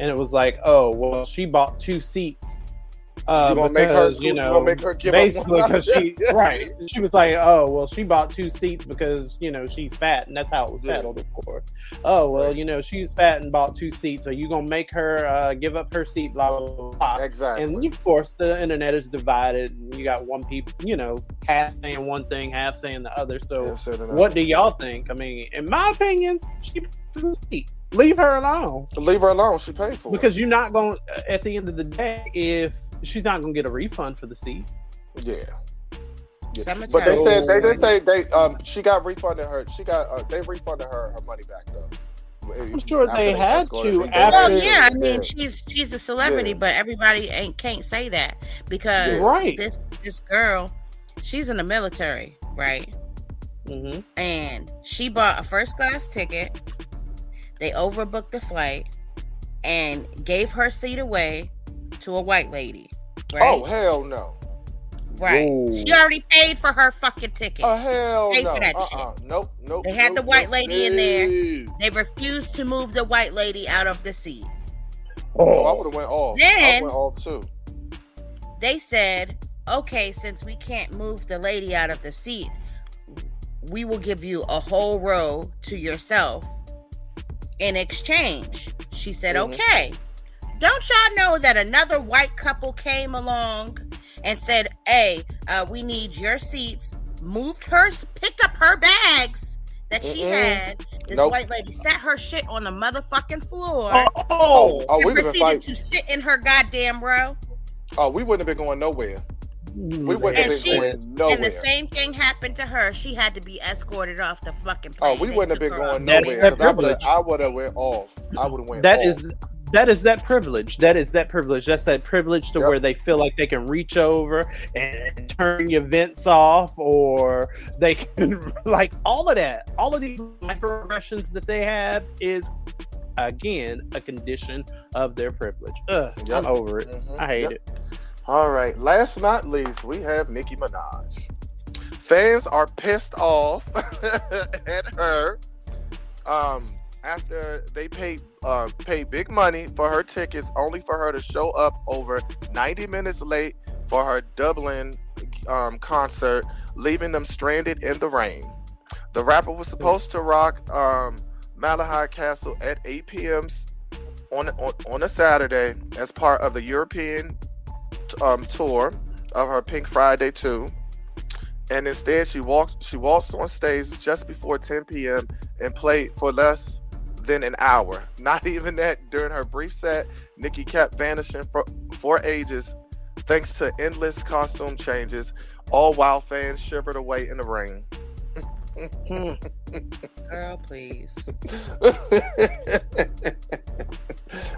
and it was like, oh, well, she bought 2 seats. Because make her give basically up because she right, she was like, oh well, she bought 2 seats because she's fat, and that's how it was peddled, of course. Oh well, she's fat and bought 2 seats. Are you gonna make her give up her seat? Blah blah blah. Exactly. And of course, the internet is divided. And you got one people, half saying one thing, half saying the other. So, what do y'all think? I mean, in my opinion, she bought 2 seats. Leave her alone. Leave her alone. She paid for because you're not going. At the end of the day, if she's not going to get a refund for the seat. Yeah. But they said she got refunded her. They refunded her money back though. I'm sure they had to. Well, yeah, I mean she's a celebrity, but everybody can't say that because this girl, she's in the military, right? Mm-hmm. And she bought a first class ticket. They overbooked the flight and gave her seat away to a white lady. Right? Oh hell no! Right. Whoa. She already paid for her fucking ticket. Oh hell paid no! For that shit. Nope. They had the white lady in there. They refused to move the white lady out of the seat. Oh, I would have went off. Then I went off too. They said, "Okay, since we can't move the lady out of the seat, we will give you a whole row to yourself in exchange." She said, "Okay." Don't y'all know that another white couple came along and said, "Hey, we need your seats," moved hers, picked up her bags that she had. This white lady sat her shit on the motherfucking floor and proceeded to sit in her goddamn row. Oh, we wouldn't have been going nowhere. We wouldn't have been going nowhere. And the same thing happened to her. She had to be escorted off the fucking plane. Oh, we wouldn't have been going nowhere. I would have went off. I would have went off. That is that privilege. That's that privilege to where they feel like they can reach over and turn your vents off, or they can like all of that. All of these microaggressions that they have is again a condition of their privilege. I'm over it. I hate it. All right. Last but not least, we have Nicki Minaj. Fans are pissed off at her. After they paid big money for her tickets, only for her to show up over 90 minutes late for her Dublin concert, leaving them stranded in the rain. The rapper was supposed to rock Malachi Castle at 8 p.m. on a Saturday as part of the European tour of her Pink Friday 2. And instead, she waltzed on stage just before 10 p.m. and played for less than an hour. Not even that. During her brief set, Nicki kept vanishing for ages thanks to endless costume changes, all while fans shivered away in the rain. Girl, please.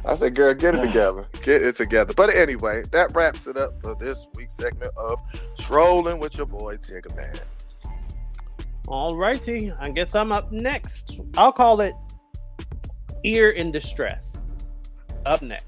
I said, girl, get it together. Get it together. But anyway, that wraps it up for this week's segment of Trolling with your boy, Tigger Man. All righty. I guess I'm up next. I'll call it Ear in Distress. Up next.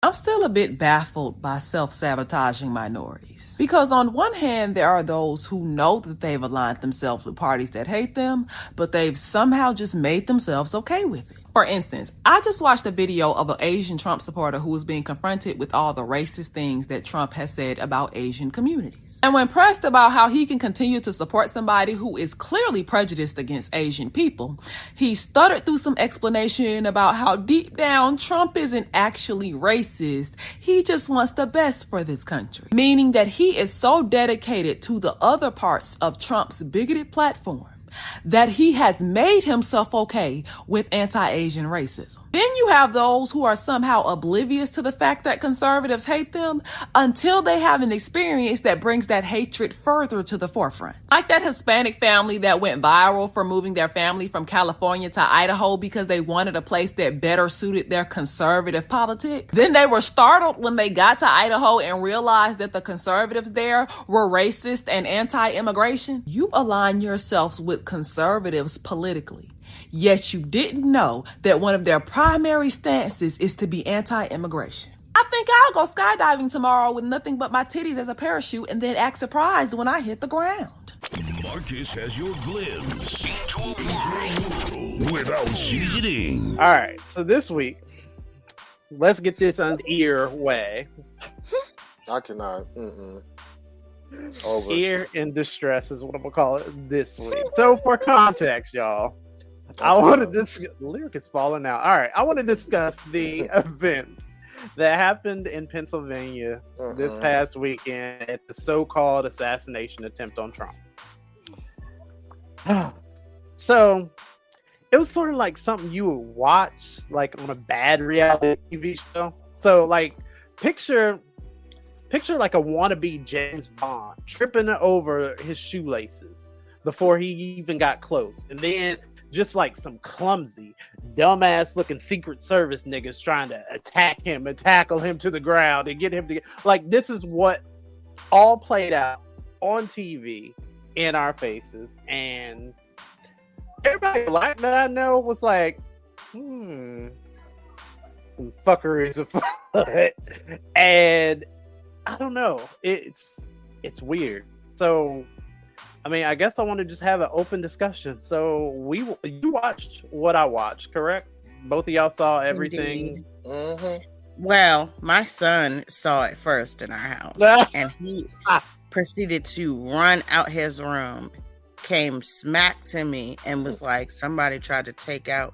I'm still a bit baffled by self-sabotaging minorities. Because on one hand, there are those who know that they've aligned themselves with parties that hate them, but they've somehow just made themselves okay with it. For instance, I just watched a video of an Asian Trump supporter who was being confronted with all the racist things that Trump has said about Asian communities. And when pressed about how he can continue to support somebody who is clearly prejudiced against Asian people, he stuttered through some explanation about how deep down Trump isn't actually racist. He just wants the best for this country. Meaning that he is so dedicated to the other parts of Trump's bigoted platform that he has made himself okay with anti-Asian racism. Then you have those who are somehow oblivious to the fact that conservatives hate them until they have an experience that brings that hatred further to the forefront. Like that Hispanic family that went viral for moving their family from California to Idaho because they wanted a place that better suited their conservative politics. Then they were startled when they got to Idaho and realized that the conservatives there were racist and anti-immigration. You align yourselves with conservatives politically, yet you didn't know that one of their primary stances is to be anti-immigration. I think I'll go skydiving tomorrow with nothing but my titties as a parachute and then act surprised when I hit the ground. Marcus has your glimpse into a world without seasoning. All right, so this week, let's get this on the ear way. I cannot. Over. Ear in Distress is what I'm gonna call it this week. So for context, y'all, I want to discuss. The lyric is falling out. All right, I want to discuss the events that happened in Pennsylvania this past weekend at the so-called assassination attempt on Trump. So, it was sort of like something you would watch like on a bad reality TV show. So like picture like a wannabe James Bond tripping over his shoelaces before he even got close. And then just like some clumsy, dumbass looking Secret Service niggas trying to attack him and tackle him to the ground and get him to like, this is what all played out on TV in our faces. And everybody black that I know was like, some fuckeries afoot. And I don't know. It's weird. So, I mean, I guess I want to just have an open discussion. So you watched what I watched, correct? Both of y'all saw everything. Well, my son saw it first in our house, and he proceeded to run out his room, came smack to me, and was like, "Somebody tried to take out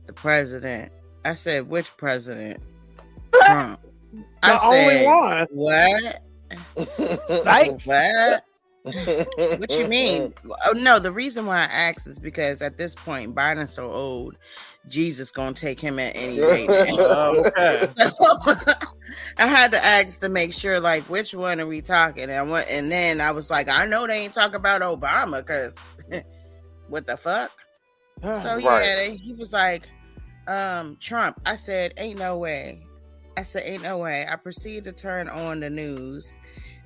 the president." I said, "Which president?" Trump. I said, "What? What? What you mean?" Oh no, the reason why I asked is because at this point Biden's so old, Jesus gonna take him at any rate. Okay. I had to ask to make sure, like, which one are we talking? And then I was like, I know they ain't talking about Obama, because what the fuck? So yeah, he was like, Trump. I said, ain't no way. Ain't no way. I proceeded to turn on the news.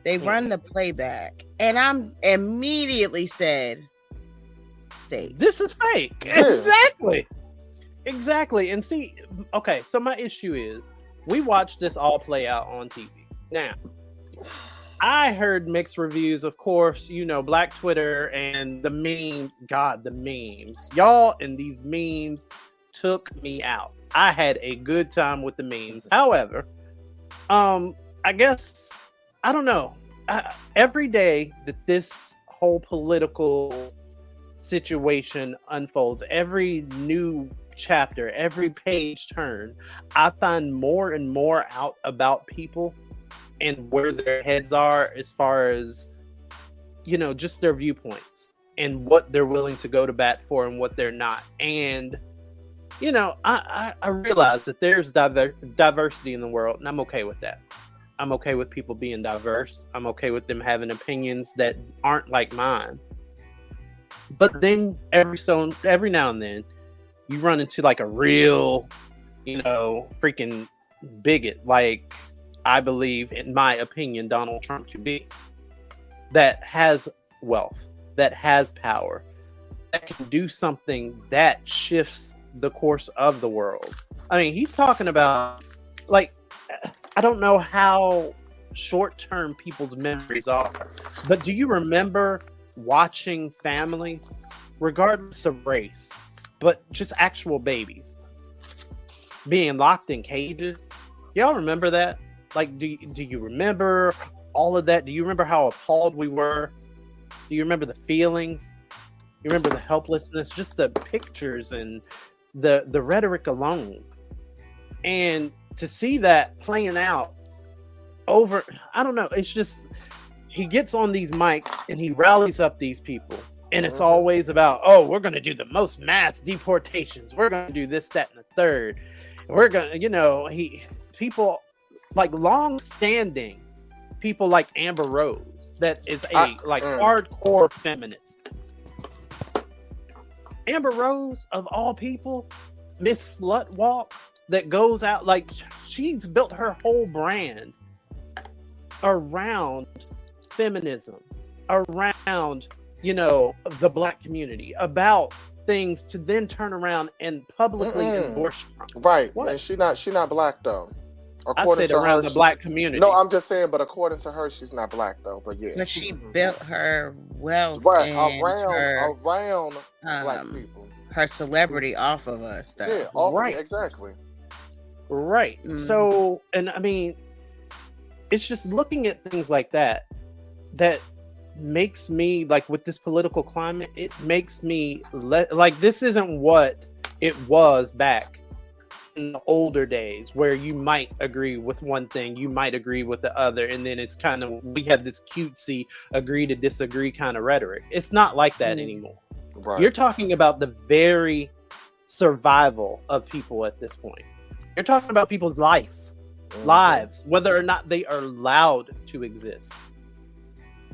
They run the playback, and I'm immediately said, "State. This is fake." Exactly. And see, okay, so my issue is, we watched this all play out on TV. Now, I heard mixed reviews, of course, Black Twitter and the memes. God, the memes. Y'all and these memes took me out. I had a good time with the memes. However, I guess, I don't know. Every day that this whole political situation unfolds, every new chapter, every page turn, I find more and more out about people and where their heads are as far as, just their viewpoints and what they're willing to go to bat for and what they're not. And, I realize that there's diversity in the world, and I'm okay with that. I'm okay with people being diverse. I'm okay with them having opinions that aren't like mine. But then every now and then, you run into like a real, freaking bigot, like I believe, in my opinion, Donald Trump to be, that has wealth, that has power, that can do something that shifts the course of the world. I mean, he's talking about, like, I don't know how short-term people's memories are, but do you remember watching families, regardless of race, but just actual babies, being locked in cages? Y'all remember that? Like, do you remember all of that? Do you remember how appalled we were? Do you remember the feelings? You remember the helplessness? Just the pictures and the rhetoric alone. And to see that playing out over, I don't know, it's just, he gets on these mics and he rallies up these people. And it's always about, we're going to do the most mass deportations. We're going to do this, that, and the third. We're going to, people like long-standing people like Amber Rose, that is a hardcore feminist. Amber Rose, of all people, Miss Slutwalk, that goes out, like, she's built her whole brand around feminism, around, the Black community, about things to then turn around and publicly endorse Trump. Right. What? And she not Black though. According I said to around her, the Black community. No, I'm just saying, but according to her, she's not Black though. But yeah. But she built her wealth around Black people. Her celebrity off of us. Though. Yeah, right. Exactly. Right. So, and I mean, it's just looking at things like that makes me, like, with this political climate, it makes me like, this isn't what it was back in the older days, where you might agree with one thing, you might agree with the other, and then it's kind of, we have this cutesy agree to disagree kind of rhetoric. It's not like that anymore. Right. You're talking about the very survival of people at this point. You're talking about people's lives, whether or not they are allowed to exist.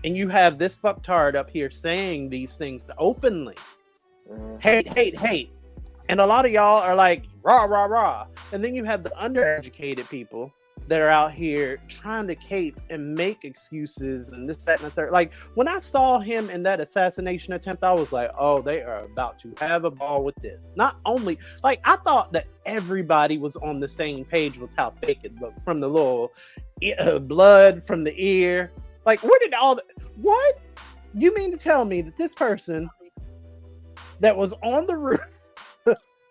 And you have this fucktard up here saying these things openly. Hate. And a lot of y'all are like, rah, rah, rah. And then you have the undereducated people that are out here trying to cape and make excuses and this, that, and the third. Like, when I saw him in that assassination attempt, I was like, oh, they are about to have a ball with this. Not only, like, I thought that everybody was on the same page with how fake it looked, from the little blood from the ear. Like, where did all what? You mean to tell me that this person that was on the roof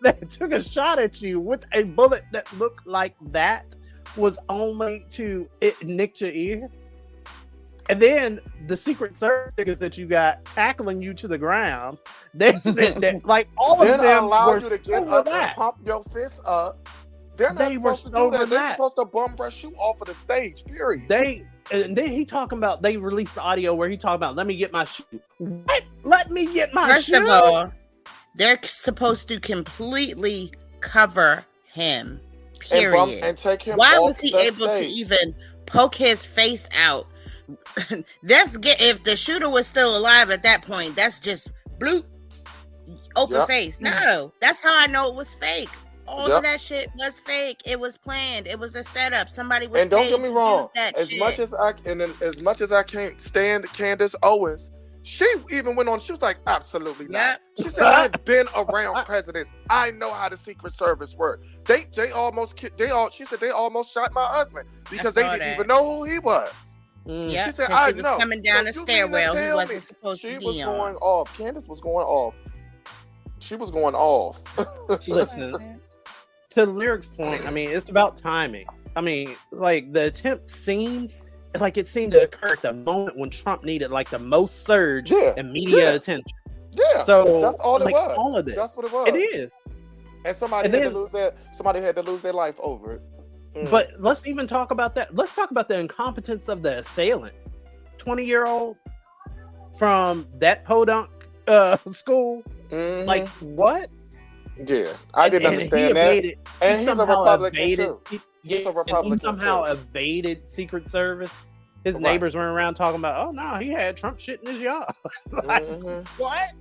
that took a shot at you with a bullet that looked like that was only to nick your ear? And then the Secret Service niggas that you got tackling you to the ground, like all of them allow were you to get up and pump your fist up. They're not supposed to do that. They're supposed to bum rush you off of the stage, period. And then he talking about, they released the audio where he talking about, let me get my shoe. What? Let me get my shoe? First of all, they're supposed to completely cover him. Period. And take him. Why was he able to even poke his face out? If the shooter was still alive at that point, that's just bloop, open face. No, that's how I know it was fake. All of that shit was fake. It was planned. It was a setup. Somebody was. And don't get me wrong. As much as I can't stand Candace Owens, she even went on. She was like, absolutely not. She said, I've been around presidents. I know how the Secret Service works. She said they almost shot my husband because they didn't even know who he was. Yeah, she said, I know. Was coming down the stairwell. He wasn't supposed to be on. She was going off. Candace was going off. She was going off. Listen, to the Lyric's point, I mean, it's about timing. I mean, like, the attempt seemed to occur at the moment when Trump needed like the most surge in media attention. Yeah, so that's all it was. All of this. That's what it was. It is. And somebody had to lose their life over it. But let's talk about that. Let's talk about the incompetence of the assailant. 20-year-old from that podunk school. Like, what? Yeah, I didn't understand that. And he's a Republican too. He's a Republican. He somehow evaded Secret Service. His neighbors went around talking about, oh no, he had Trump shit in his yard. What?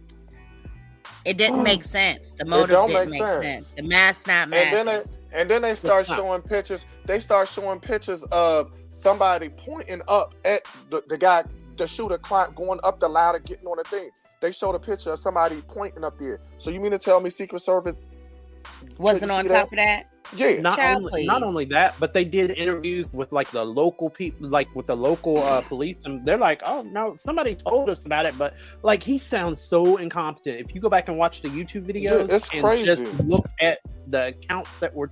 It didn't make sense. The motive didn't make sense. The math not math. And then they start showing pictures. They start showing pictures of somebody pointing up at the guy, the shooter, going up the ladder, getting on the thing. They showed a picture of somebody pointing up there. So you mean to tell me Secret Service wasn't on top of that? Yeah. Not only that, but they did interviews with like the local people, like with the local police, and they're like, "Oh no, somebody told us about it," but like he sounds so incompetent. If you go back and watch the YouTube videos, it's crazy. Just look at the accounts that were,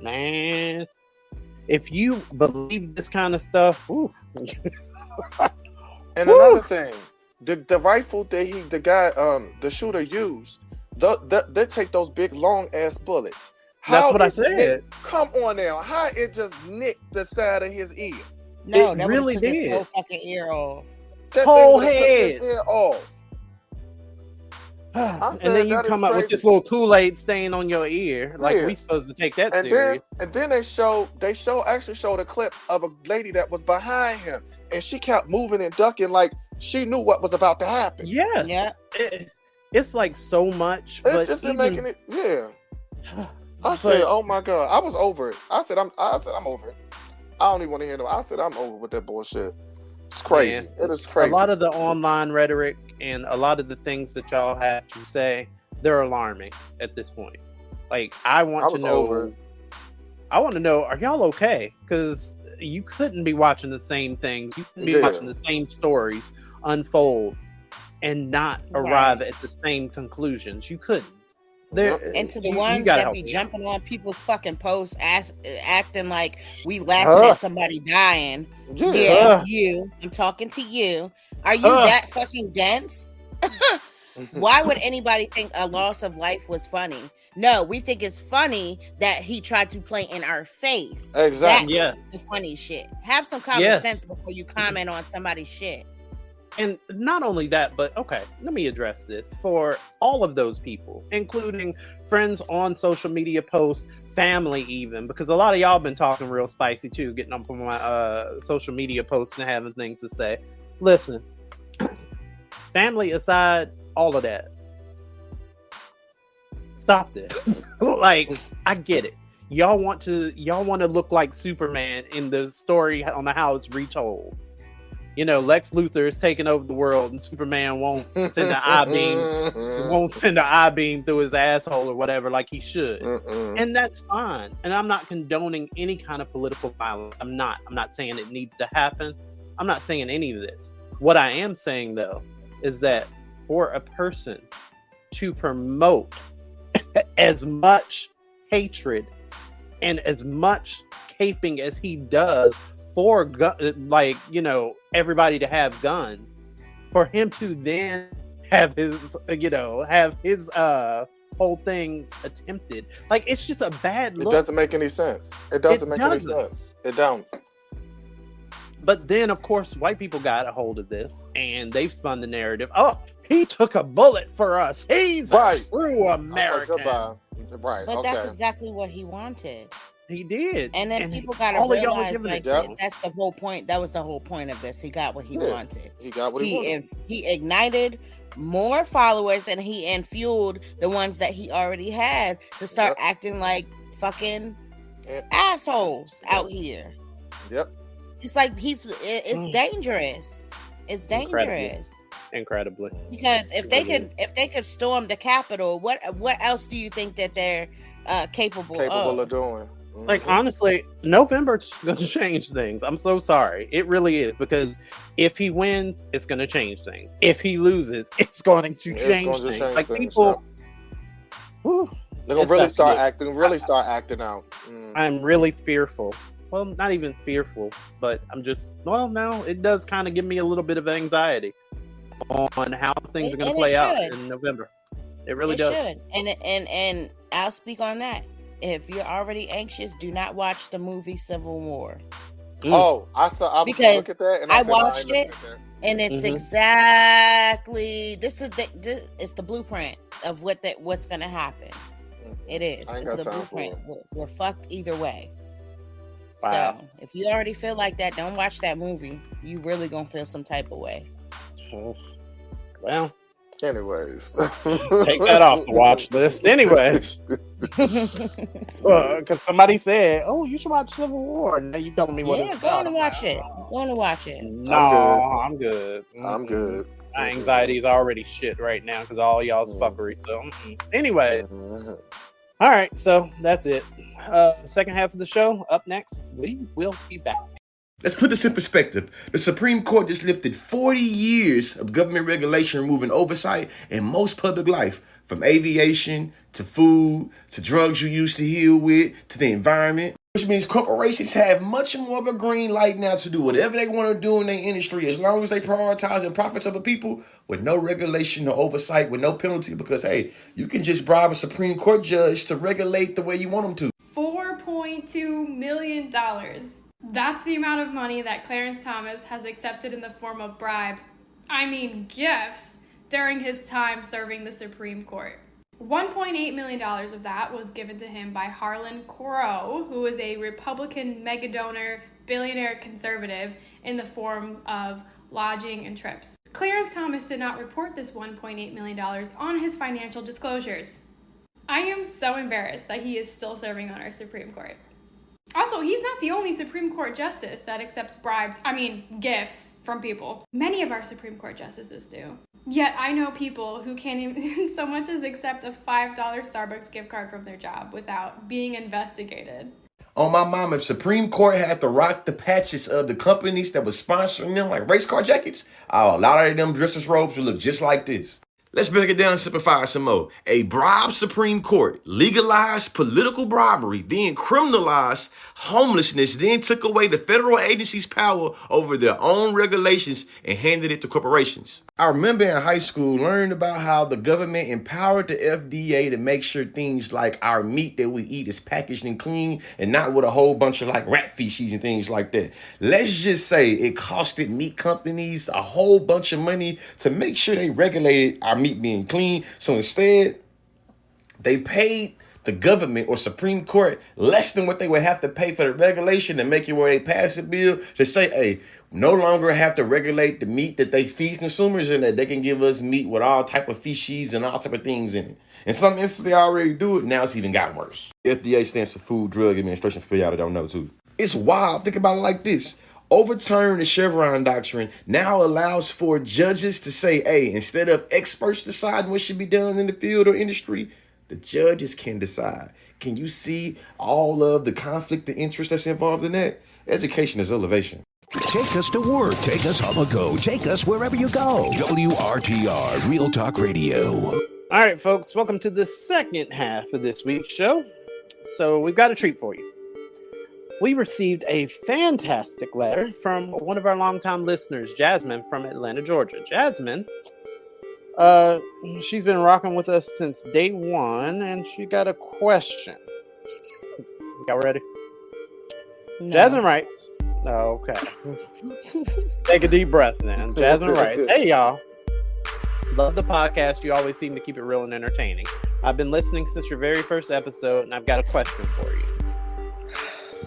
man, if you believe this kind of stuff, ooh. And another thing. The rifle that the shooter used, they take those big long ass bullets. That's what I said. Come on now, how it just nicked the side of his ear? No, it really took did. His whole fucking ear off. That whole thing head. took his ear off. And then you come up with this little Kool-Aid stain on your ear, like we supposed to take that serious. And then they actually showed a clip of a lady that was behind him, and she kept moving and ducking like she knew what was about to happen. Yes. Yeah. It's like so much. It's just making it. Yeah. I said, oh my God, I was over it. I said, I'm over it. I don't even want to hear no. I said, I'm over with that bullshit. It's crazy. Man, it is crazy. A lot of the online rhetoric and a lot of the things that y'all have to say, they're alarming at this point. Like, I want to know, are y'all okay? Because you couldn't be watching the same things. You couldn't be watching the same stories unfold and not arrive at the same conclusions. You couldn't. And to the ones that be jumping on people's fucking posts, acting like we laughing at somebody dying. You. I'm talking to you. Are you that fucking dense? Why would anybody think a loss of life was funny? No, we think it's funny that he tried to play in our face. Exactly. That's the funny shit. Have some common sense before you comment on somebody's shit. And not only that, but okay, let me address this for all of those people, including friends on social media posts, family even, because a lot of y'all been talking real spicy too, getting up on my social media posts and having things to say. Listen, family aside, all of that. Stop this. Like, I get it. Y'all want to look like Superman in the story on how it's retold. You know, Lex Luthor is taking over the world, and Superman won't send an I-beam through his asshole or whatever, like he should. And that's fine. And I'm not condoning any kind of political violence. I'm not saying it needs to happen. I'm not saying any of this. What I am saying, though, is that for a person to promote as much hatred and as much caping as he does for everybody to have guns, for him to then have his whole thing attempted, like, it's just a bad look. It doesn't make any sense. It don't. But then, of course, white people got a hold of this and they've spun the narrative. Oh, he took a bullet for us. He's a true American. Right. But that's exactly what he wanted. He did. And then people got to realize, like, that's the whole point. That was the whole point of this. He got what he wanted. He got what he wanted. He ignited more followers and he fueled the ones that he already had to start acting like fucking assholes out here. Yep. It's like it's dangerous. It's dangerous. Incredibly. Because if they could storm the Capitol, what else do you think that they're capable of doing? Like, honestly, November's going to change things. I'm so sorry. It really is, because if he wins, it's going to change things. If he loses, it's going to change things. Like, people, they're going to really start acting out. I'm really fearful. Well, not even fearful, but I'm just, now it does kind of give me a little bit of anxiety on how things are going to play out in November. It really does. Should. And I'll speak on that. If you're already anxious, do not watch the movie Civil War. Oh, I look at that and I watched it, and it's exactly it's the blueprint of what's going to happen. It is. It's the blueprint. We're fucked either way. Wow. So if you already feel like that, don't watch that movie. You really gonna feel some type of way. Well, anyways, take that off the watch list. Anyways, because somebody said, "Oh, you should watch Civil War." Now you telling me what? Yeah, go on to watch it. Go on to watch it. No, I'm good. I'm good. My anxiety is already shit right now because all y'all's fuckery. So, anyways. All right, so that's it. Second half of the show up next. We will be back. Let's put this in perspective. The Supreme Court just lifted 40 years of government regulation, removing oversight in most public life, from aviation to food to drugs you used to heal with to the environment. Which means corporations have much more of a green light now to do whatever they want to do in their industry, as long as they prioritize the profits of the people, with no regulation or oversight, with no penalty, because, hey, you can just bribe a Supreme Court judge to regulate the way you want them to. $4.2 million. That's the amount of money that Clarence Thomas has accepted in the form of bribes, gifts, during his time serving the Supreme Court. $1.8 million of that was given to him by Harlan Crow, who is a Republican mega-donor, billionaire conservative, in the form of lodging and trips. Clarence Thomas did not report this $1.8 million on his financial disclosures. I am so embarrassed that he is still serving on our Supreme Court. Also, he's not the only Supreme Court justice that accepts gifts from people. Many of our Supreme Court justices do. Yet I know people who can't even so much as accept a $5 Starbucks gift card from their job without being investigated. On my mom, if Supreme Court had to rock the patches of the companies that was sponsoring them, like race car jackets, a lot of them dresses robes would look just like this. Let's break it down and simplify some more. A bribed Supreme Court legalized political bribery, then criminalized homelessness, then took away the federal agency's power over their own regulations and handed it to corporations. I remember in high school learning about how the government empowered the FDA to make sure things like our meat that we eat is packaged and clean and not with a whole bunch of like rat feces and things like that. Let's just say it costed meat companies a whole bunch of money to make sure they regulated our meat being clean. So instead, they paid the government or Supreme Court less than what they would have to pay for the regulation to make it where they pass a bill to say, hey, no longer have to regulate the meat that they feed consumers and that they can give us meat with all type of feces and all type of things in it. In some instances, they already do it. Now it's even got worse. FDA stands for Food Drug Administration, for y'all that don't know too. It's wild. Think about it like this. Overturn the Chevron doctrine now allows for judges to say, hey, instead of experts deciding what should be done in the field or industry, the judges can decide. Can you see all of the conflict of interest that's involved in that? Education is elevation. Take us to work. Take us on the go. Take us wherever you go. WRTR, Real Talk Radio. All right, folks, welcome to the second half of this week's show. So we've got a treat for you. We received a fantastic letter from one of our longtime listeners, Jasmine from Atlanta, Georgia. Jasmine, she's been rocking with us since day one, and she got a question. Y'all ready? No. Jasmine writes, okay. Take a deep breath then. Jasmine writes, hey y'all. Love the podcast. You always seem to keep it real and entertaining. I've been listening since your very first episode, and I've got a question for you.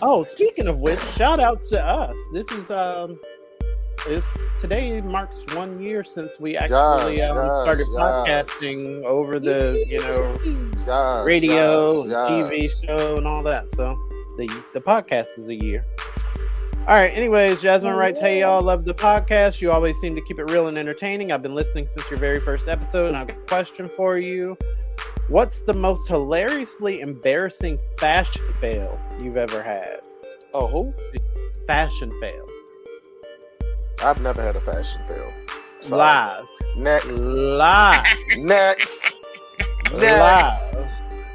Oh, speaking of which, shout outs to us. This is today marks 1 year since we actually started podcasting over the radio, TV show, and all that. So the podcast is a year. All right. Anyways, Jasmine writes, hey y'all, love the podcast. You always seem to keep it real and entertaining. I've been listening since your very first episode, and I've got a question for you. What's the most hilariously embarrassing fashion fail you've ever had? Oh, who? Fashion fail. I've never had a fashion fail. Sorry. Lies. Next. Lies. Next. Lies.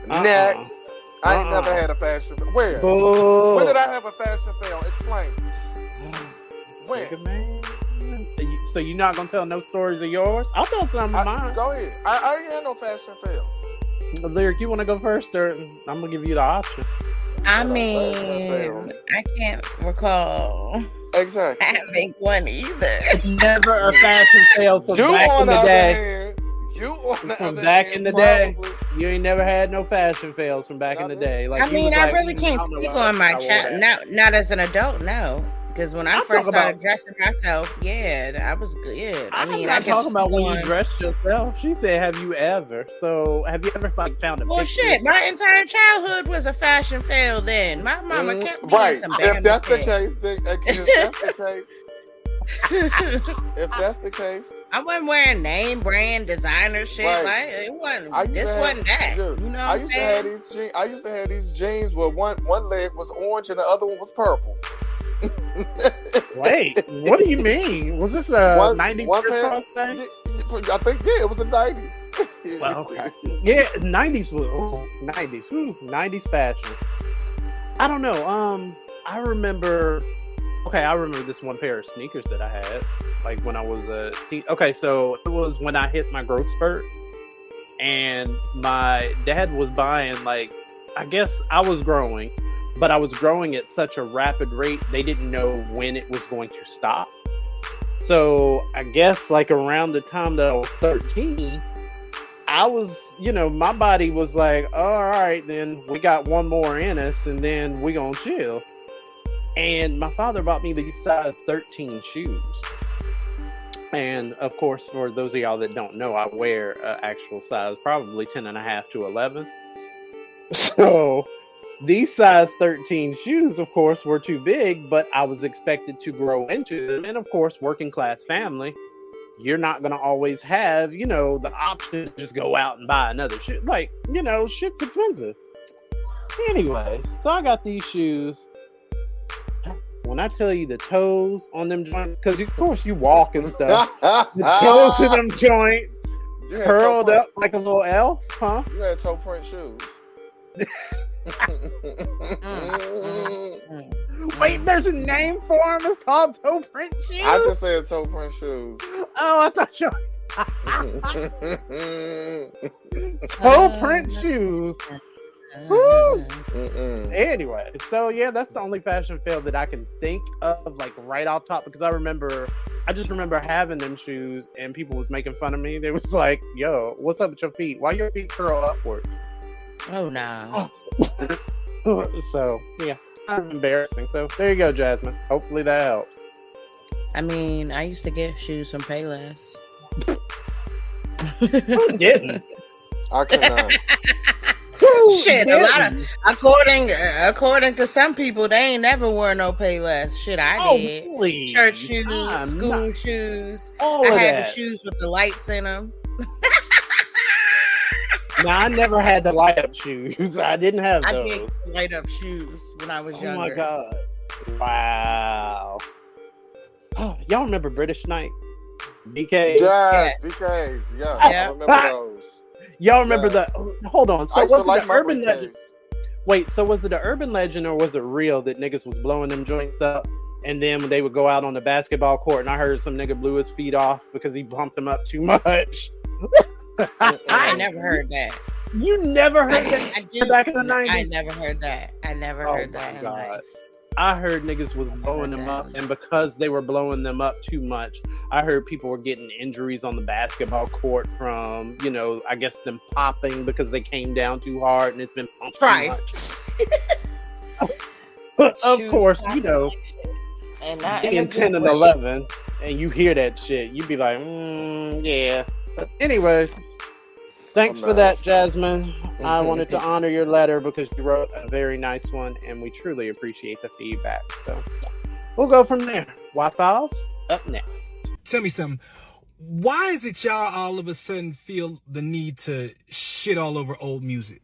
Next. I ain't never had a fashion fail. Where? Bull. When did I have a fashion fail? Explain. When? Man. So you're not going to tell no stories of yours? I'll tell some of mine. Go ahead. I ain't had no fashion fail. Lyric, you want to go first, or I'm going to give you the option? I mean, I can't recall having one either. Never a fashion fail from back in the day. From back in the day, you ain't never had no fashion fails from back in the day. Like, I mean, I really can't speak on my child. Not as an adult, no. Because when I first started dressing myself, I was good. I mean, I'm not talking about when you dressed yourself. She said, "Have you ever?" So, have you ever found a picture? Shit, my entire childhood was a fashion fail. Then my mama kept me some If that's the case, if that's the case, I wasn't wearing name brand designer shit. Right. Like it wasn't. Wasn't that. Dude, you know, I used to have these jeans where one leg was orange and the other one was purple. Wait, what do you mean? Was this a 90s crisscross thing? I think, it was the 90s. Well, okay. Yeah, 90s was 90s. 90s fashion. I don't know. I remember this one pair of sneakers that I had, like when I was a teen. Okay, so it was when I hit my growth spurt, and my dad was buying, like, I guess I was growing, but I was growing at such a rapid rate, they didn't know when it was going to stop. So I guess like around the time that I was 13, I was, my body was like, all right, then we got one more in us and then we gonna chill. And my father bought me these size 13 shoes. And of course, for those of y'all that don't know, I wear actual size, probably 10.5 to 11. So these size 13 shoes, of course, were too big, but I was expected to grow into them. And of course, working class family, you're not going to always have, the option to just go out and buy another shoe. Like, shit's expensive. Anyway, so I got these shoes. When I tell you the toes on them joints, because of course you walk and stuff, the toes of them joints Curled up like a little elf, huh? You had toe print shoes. Wait, there's a name for them? It's called toe print shoes? I just said toe print shoes. Oh, I thought you... toe print shoes. Woo. Anyway, so yeah, that's the only fashion fail that I can think of, like right off top, because I just remember having them shoes and people was making fun of me. They was like, "Yo, what's up with your feet? Why your feet curl upward?" Oh no. So yeah, kind of embarrassing. So there you go, Jasmine. Hopefully that helps. I mean, I used to get shoes from Payless. Who didn't? I cannot. Shit, a lot of according to some people, they ain't never wore no Payless. Shit, I did. Please. Church shoes, school shoes. All I of had that. the shoes with the lights in them. No, I never had the light up shoes. I didn't have I those. did light up shoes when I was younger. Oh my god! Wow. Oh, y'all remember British Night? BK. Yes, BKs. Yeah, I remember those. Y'all remember the? Hold on. So I used to was like it my an urban BKs. legend? Wait, so was it an urban legend or was it real that niggas was blowing them joints up? And then when they would go out on the basketball court, and I heard some nigga blew his feet off because he bumped them up too much. I never heard that. You never heard that I did. back in the 90s? I never heard that. I never heard that. Oh in my life. god! I heard niggas was blowing them up, and because they were blowing them up too much, I heard people were getting injuries on the basketball court from, I guess them popping because they came down too hard and it's been pumped too much. Of course, and not being 10 and 11, and you hear that shit, you'd be like, yeah. But anyway, thanks for that, Jasmine. I wanted to honor your letter because you wrote a very nice one, and we truly appreciate the feedback. So we'll go from there. Wi-Files up next. Tell me something. Why is it y'all all of a sudden feel the need to shit all over old music?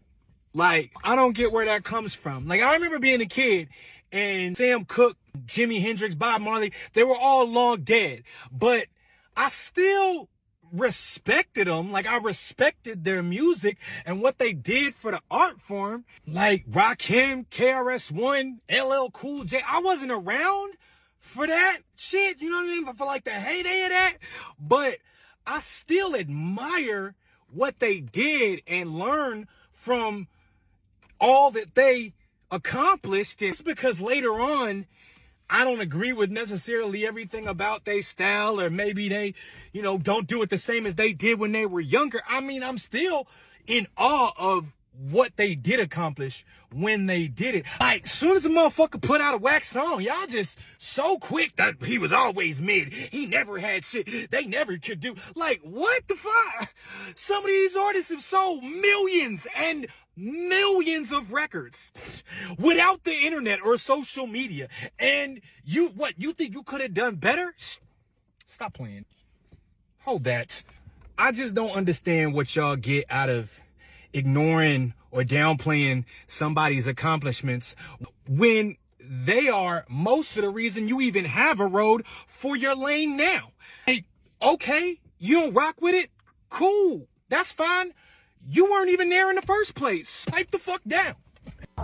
Like, I don't get where that comes from. Like, I remember being a kid and Sam Cooke, Jimi Hendrix, Bob Marley, they were all long dead. But I still respected them. Like, I respected their music and what they did for the art form. Like, Rakim, KRS-One, LL Cool J. I wasn't around for that shit, you know what I mean? For like the heyday of that. But I still admire what they did and learn from all that they accomplished. It's because later on, I don't agree with necessarily everything about their style, or maybe they, don't do it the same as they did when they were younger. I mean, I'm still in awe of what they did accomplish when they did it. Like, soon as a motherfucker put out a whack song, y'all just so quick that he was always mid. He never had shit. They never could do. Like, what the fuck? Some of these artists have sold millions and millions of records without the internet or social media. And you think you could have done better? Stop playing. Hold that. I just don't understand what y'all get out of ignoring or downplaying somebody's accomplishments when they are most of the reason you even have a road for your lane now. Hey, okay, you don't rock with it? Cool, that's fine. You weren't even there in the first place. Pipe the fuck down.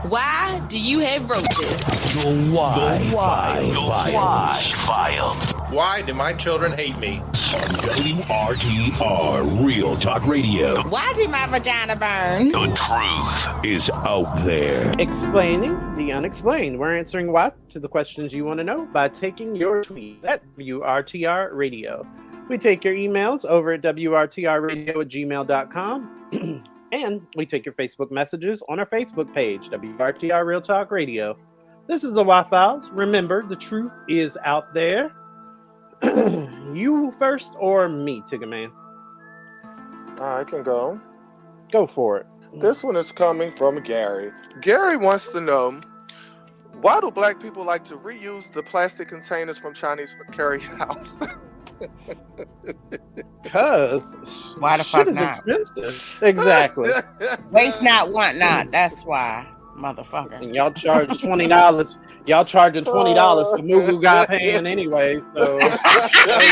Why do you have roaches? The Why File. Why do my children hate me? WRTR Real Talk Radio. Why did my vagina burn? The truth is out there. Explaining the unexplained. We're answering what to the questions you want to know by taking your tweets at WRTR Radio. We take your emails over at WRTRradio@gmail.com. And we take your Facebook messages on our Facebook page, WRTR Real Talk Radio. This is the Wi-Files. Remember, the truth is out there. You first or me, Tigger Man? I can go. Go for it. This one is coming from Gary. Gary wants to know, why do black people like to reuse the plastic containers from Chinese carry-outs? Because why the shit fuck is not? expensive. Exactly. Waste not, want not. That's why, motherfucker. And y'all charge $20. Y'all charging $20 for Mugu Guy paying anyway. So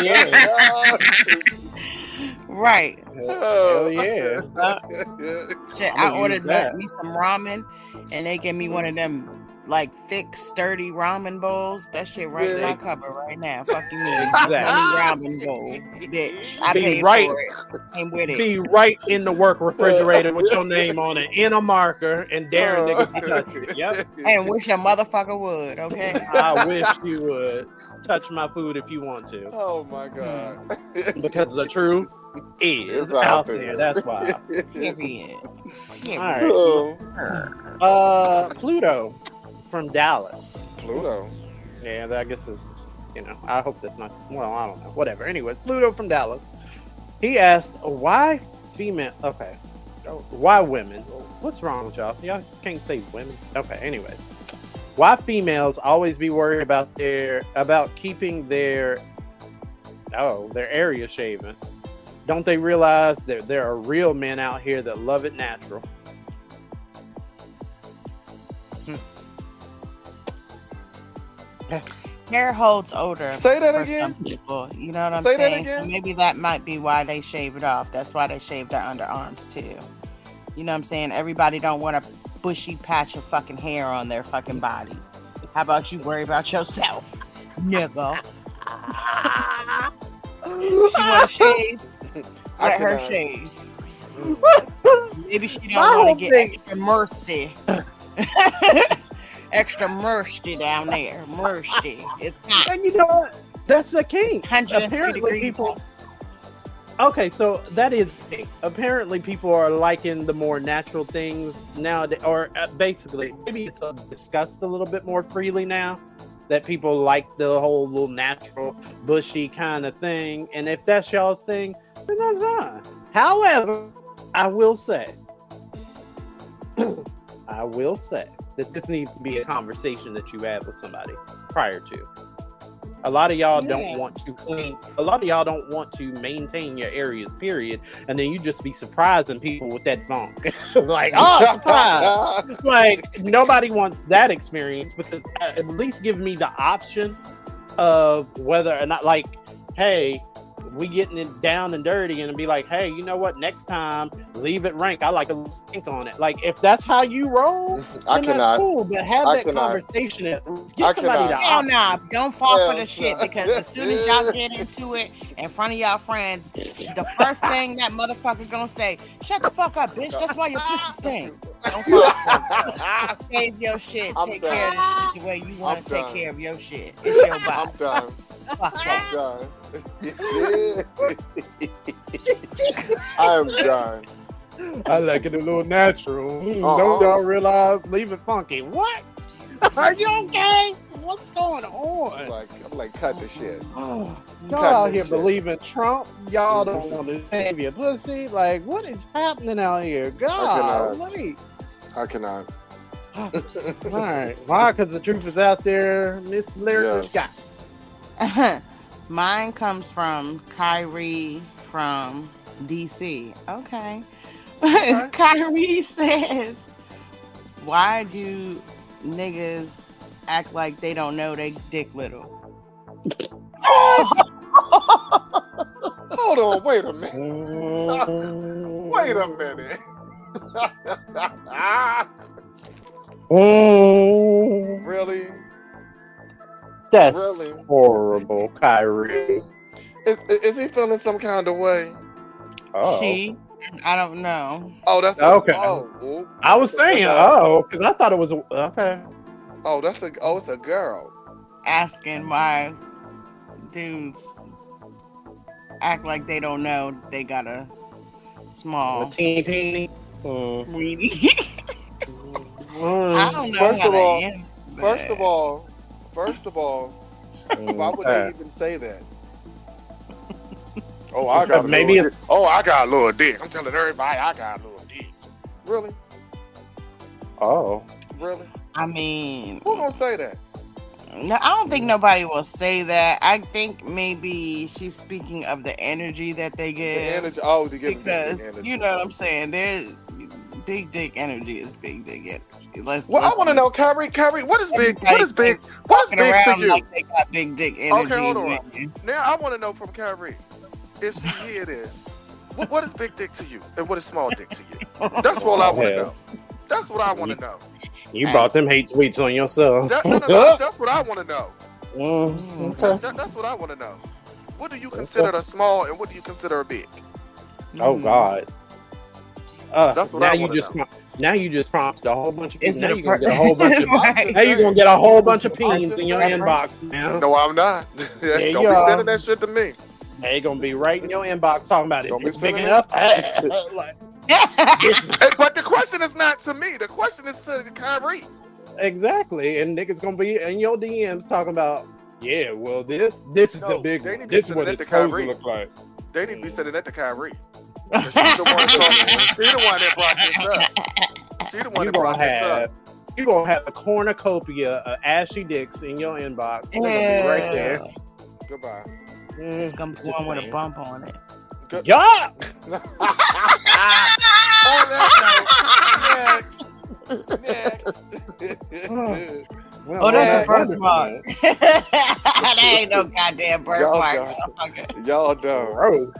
yeah. Right. Hell yeah. Shit, I'ma I ordered use that. me some ramen, and they gave me one of them like thick, sturdy ramen bowls. That shit right in my cupboard right now. Fuck you, mean Exactly. ramen bowl, bitch. I Be paid right, for it. Came with it. be right in the work refrigerator with your name on it in a marker and daring niggas to touch it. Yep. And wish a motherfucker would. Okay. I wish you would touch my food if you want to. Oh my god. Because the truth is It's out there. That's why. Period. All right. Pluto from Dallas. Pluto. Yeah, I guess it's, I hope that's not, well, I don't know. Whatever. Anyways, Pluto from Dallas. He asked, why women? What's wrong with y'all? Y'all can't say women. Okay, anyways. Why females always be worried about keeping their area shaven? Don't they realize that there are real men out here that love it natural? Hair holds odor. Say that for again. Some people, you know what I'm Say that saying? again? So maybe that might be why they shave it off. That's why they shave their underarms too. You know what I'm saying? Everybody don't want a bushy patch of fucking hair on their fucking body. How about you worry about yourself, nigga? She want to shave? Let her shave. Maybe she don't want to get extra mercy. Extra mercy down there. Mercy. It's hot. And you know what? That's the king. 103 Apparently degrees. people. Okay, so that is big. Apparently people are liking the more natural things nowadays, or basically maybe it's discussed a little bit more freely now that people like the whole little natural bushy kind of thing. And if that's y'all's thing, then that's fine. However, I will say that this needs to be a conversation that you have with somebody prior to. A lot of y'all don't want to clean. A lot of y'all don't want to maintain your areas, period. And then you just be surprising people with that funk. Like, oh, surprise. Like, nobody wants that experience, because at least give me the option of whether or not, like, hey, we getting it down and dirty, and be like, hey, you know what? Next time, leave it rank. I like a little stink on it. Like, if that's how you roll, then that's cool. But have that conversation. Get somebody to Hell nah, don't fall for the shit, because as soon as y'all get into it in front of y'all friends, the first thing that motherfucker gonna say, shut the fuck up, bitch. That's why your pussy stink. Don't fall for it. Save your shit. Take care of the shit the way you want to take care of your shit. It's your body. I'm done. Fuck that. I'm done. I am done. I like it a little natural. Don't y'all realize? Leave it funky. What? Are you okay? What's going on? I'm like, cut the shit. Y'all out here believing Trump. Y'all don't want to save your pussy. Like, what is happening out here? God, I cannot. All right. Why? Because the truth is out there. Miss Lyrical Scott. Mine comes from Kyrie from DC. Okay. Kyrie says, why do niggas act like they don't know they dick little? Hold on, wait a minute. Wait a minute. Really? That's really horrible, Kyrie. Is he feeling some kind of way? Oh. She? I don't know. Oh, that's okay. Oh, I was saying, because I thought it was okay. Oh, it's a girl. Asking why dudes act like they don't know they got a small teeny. weenie. I don't know. First of all, why would they even say that? Oh, I got a little dick. I'm telling everybody I got a little dick. Really? Oh. Really? I mean, who gonna say that? No, I don't think nobody will say that. I think maybe she's speaking of the energy that they give. The energy. They give because energy. You know what I'm saying. Their big dick energy is big dick energy. I want to know, Kyrie, what is big? What is big? What's big to you? Like they got big dick energy. Okay, hold on. Now I want to know from Kyrie, if she hear this, What is big dick to you, and what is small dick to you? That's all I want to know. That's what I want to know. You brought them hate tweets on yourself. No, that's what I want to know. Okay. That's what I want to know. What do you consider a small, and what do you consider a big? Oh God. That's what now I you want just to know. now you just prompted a whole bunch of people. Is Now it a you're gonna per- get a whole bunch of now you're gonna get a whole bunch of peens in your saying. inbox now. No, I'm not. There Don't you be are. sending that shit to me. They gonna be right in your inbox talking about it. Don't be It's picking sending up. Hey, but the question is not to me. The question is to Kyrie. Exactly, and niggas gonna be in your DMs talking about, yeah, well, this is the big they one. need to be This is sending what that it's to supposed to Kyrie. look like. They need to be sending that to Kyrie. She's the one that brought this up. She the one that brought this up. You gonna have a cornucopia of ashy dicks in your inbox. They're gonna be right there. Goodbye. It's gonna be one with a bump on it. Yeah. Next. Oh, that's a birthmark. That ain't no goddamn birthmark. Y'all dumb. Bro.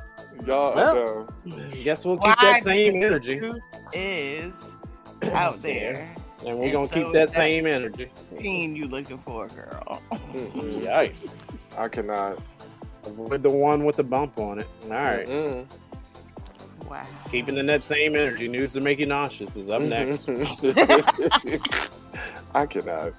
Y'all Well, dumb. Guess we'll keep that same energy. Is out there. And we're gonna keep that same energy. Peen you looking for, girl. Yikes. I cannot. Avoid the one with the bump on it. All right. Wow. Keeping in that same energy. News to make you nauseous is up next. I cannot.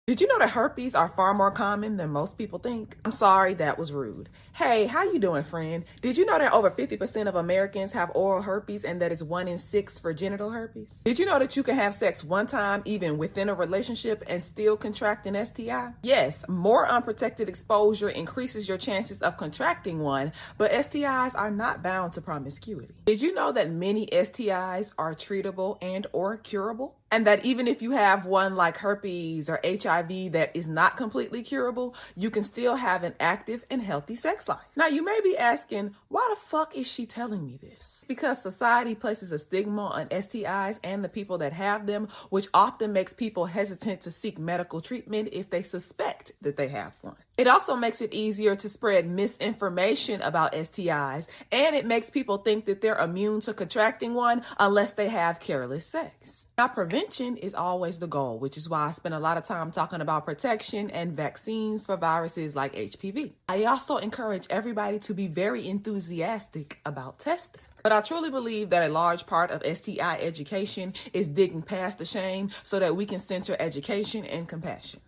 Did you know that herpes are far more common than most people think? I'm sorry, that was rude. Hey, how you doing, friend? Did you know that over 50% of Americans have oral herpes and that is 1 in 6 for genital herpes? Did you know that you can have sex one time even within a relationship and still contract an STI? Yes, more unprotected exposure increases your chances of contracting one, but STIs are not bound to promiscuity. Did you know that many STIs are treatable and or curable? And that even if you have one like herpes or HIV that is not completely curable, you can still have an active and healthy sex life. Now, you may be asking, why the fuck is she telling me this? Because society places a stigma on STIs and the people that have them, which often makes people hesitant to seek medical treatment if they suspect that they have one. It also makes it easier to spread misinformation about STIs, and it makes people think that they're immune to contracting one unless they have careless sex. Now, prevention is always the goal, which is why I spend a lot of time talking about protection and vaccines for viruses like HPV. I also encourage everybody to be very enthusiastic about testing. But I truly believe that a large part of STI education is digging past the shame so that we can center education and compassion.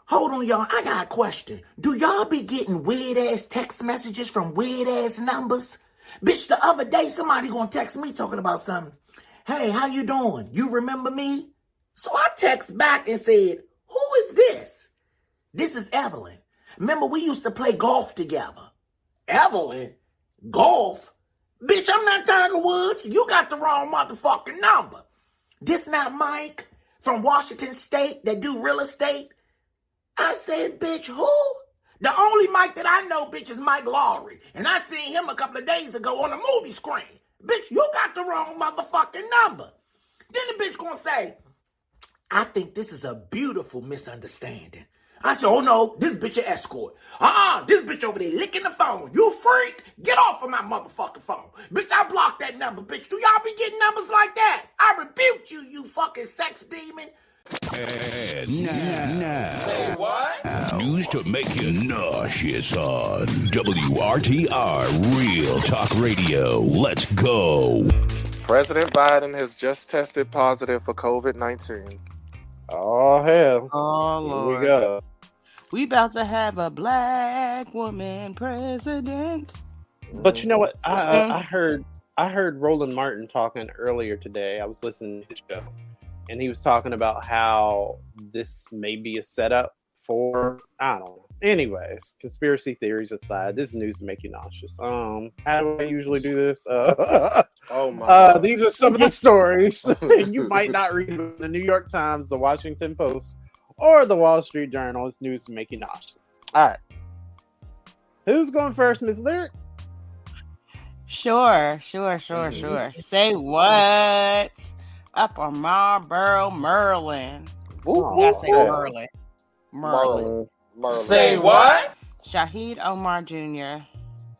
Hold on, y'all. I got a question. Do y'all be getting weird-ass text messages from weird-ass numbers? Bitch, the other day, somebody gonna text me talking about something. Hey, how you doing? You remember me? So I text back and said, who is this? This is Evelyn. Remember, we used to play golf together. Evelyn? Golf? Bitch, I'm not Tiger Woods. You got the wrong motherfucking number. This not Mike from Washington State that do real estate? I said, bitch, who? The only Mike that I know, bitch, is Mike Lowry. And I seen him a couple of days ago on a movie screen. Bitch, you got the wrong motherfucking number. Then the bitch gonna say, I think this is a beautiful misunderstanding. I said, oh no, this bitch an escort. This bitch over there licking the phone. You freak, get off of my motherfucking phone. Bitch, I blocked that number, bitch. Do y'all be getting numbers like that? I rebuke you, you fucking sex demon. And now, say what? News to make you nauseous on WRTR Real Talk Radio. Let's go. President Biden has just tested positive for COVID-19. Oh, hell. Oh, Lord. Here we go. We about to have a black woman president. But you know what? I heard Roland Martin talking earlier today. I was listening to his show, and he was talking about how this may be a setup for, I don't know. Anyways, conspiracy theories aside, this is news to make you nauseous. How do I usually do this? Oh my! These are some of the stories you might not read in the New York Times, the Washington Post, or the Wall Street Journal. It's news to make you nauseous. All right. Who's going first, Miss Lyric? Sure. Say what? Up on Marlboro, Maryland. I say Merlin. Merlin. Say what? Shaheed Omar Jr.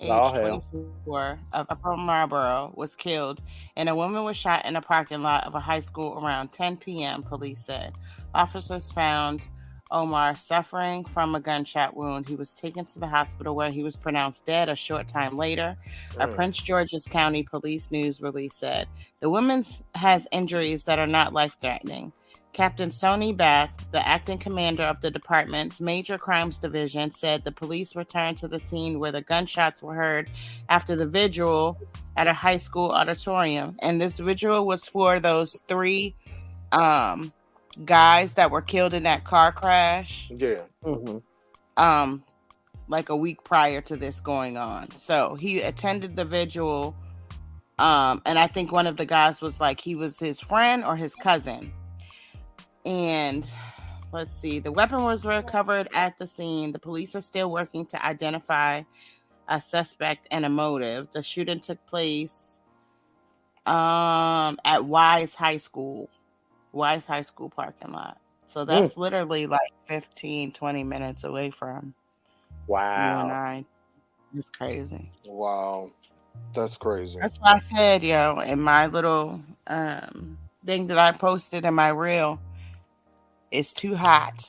age 24, of Upper Marlboro, was killed, and a woman was shot in a parking lot of a high school around 10 p.m., police said. Officers found Omar suffering from a gunshot wound. He was taken to the hospital where he was pronounced dead a short time later. A Prince George's County Police news release said. The woman has injuries that are not life-threatening. Captain Sony Bath, the acting commander of the department's Major Crimes Division, said the police returned to the scene where the gunshots were heard after the vigil at a high school auditorium. And this vigil was for those 3 guys that were killed in that car crash. Yeah. Like a week prior to this going on. So he attended the vigil. And I think one of the guys was like, he was his friend or his cousin. And let's see, the weapon was recovered at the scene. The police are still working to identify a suspect and a motive. The shooting took place at Wise High School parking lot. So that's literally like 15, 20 minutes away from you and I. It's crazy. Wow. That's crazy. That's why I said, in my little thing that I posted in my reel, it's too hot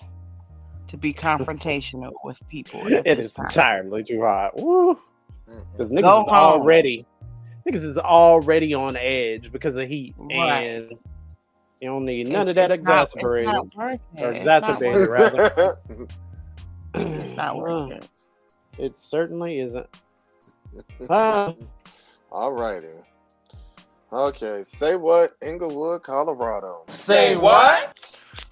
to be confrontational with people. It is entirely too hot. Woo. Because niggas is already on edge because of heat. Right. And you don't need none of that exacerbated. Or exacerbated, rather. It's not working. It certainly isn't. All righty. Okay. Say what? Inglewood, Colorado. Say what?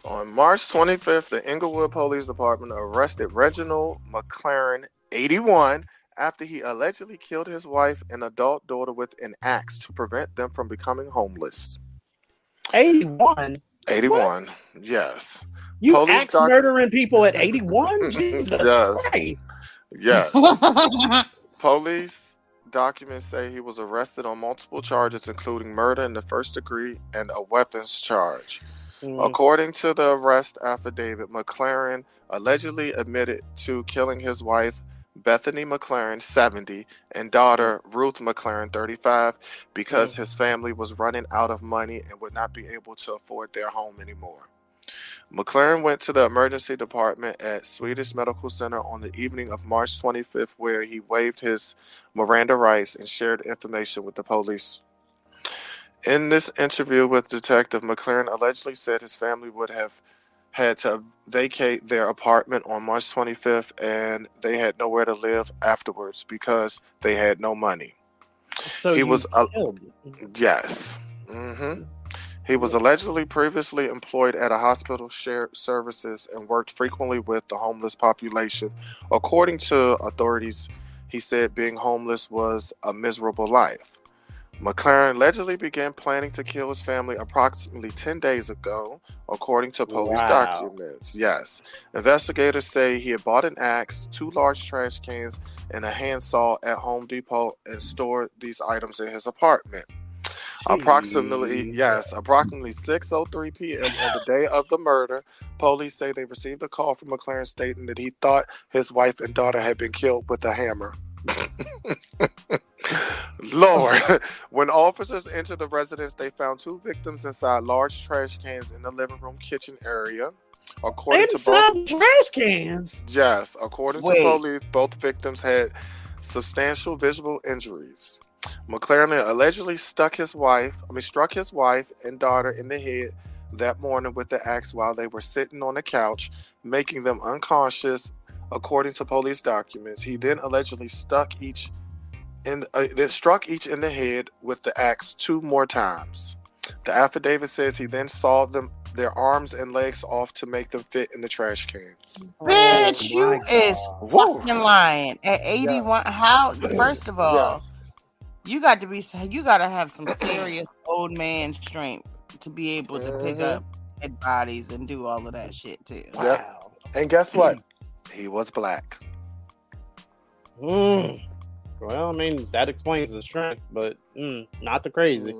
On March 25th, the Inglewood Police Department arrested Reginald McLaren, 81, after he allegedly killed his wife and adult daughter with an axe to prevent them from becoming homeless. 81? 81, what? Yes. You axe murdering people at 81? Jesus yes. Christ. Yes. Police documents say he was arrested on multiple charges, including murder in the first degree and a weapons charge. According to the arrest affidavit, McLaren allegedly admitted to killing his wife, Bethany McLaren, 70, and daughter, Ruth McLaren, 35, because his family was running out of money and would not be able to afford their home anymore. McLaren went to the emergency department at Swedish Medical Center on the evening of March 25th, where he waived his Miranda rights and shared information with the police. In this interview with Detective, McLaren allegedly said his family would have had to vacate their apartment on March 25th and they had nowhere to live afterwards because they had no money. So he was killed. Yes. He was allegedly previously employed at a hospital, shared services, and worked frequently with the homeless population. According to authorities, he said being homeless was a miserable life. McLaren allegedly began planning to kill his family approximately 10 days ago, according to police documents. Yes. Investigators say he had bought an axe, 2 large trash cans, and a handsaw at Home Depot and stored these items in his apartment. Approximately 6:03 p.m. on the day of the murder, police say they received a call from McLaren stating that he thought his wife and daughter had been killed with a hammer. Lord. When officers entered the residence, they found 2 victims inside large trash cans in the living room kitchen area. According to trash cans? Yes. According to police, both victims had substantial visual injuries. McLaren allegedly struck his wife and daughter in the head that morning with the axe while they were sitting on the couch, making them unconscious. According to police documents, he then allegedly struck each in the head with the axe 2 more times. The affidavit says he then sawed their arms and legs off to make them fit in the trash cans. Bitch, you is fucking lying. At 81, how? First of all, you got to have some serious old man strength to be able to pick up dead bodies and do all of that shit too. Wow. And guess what? He was black. Well, I mean, that explains the strength, but not the crazy.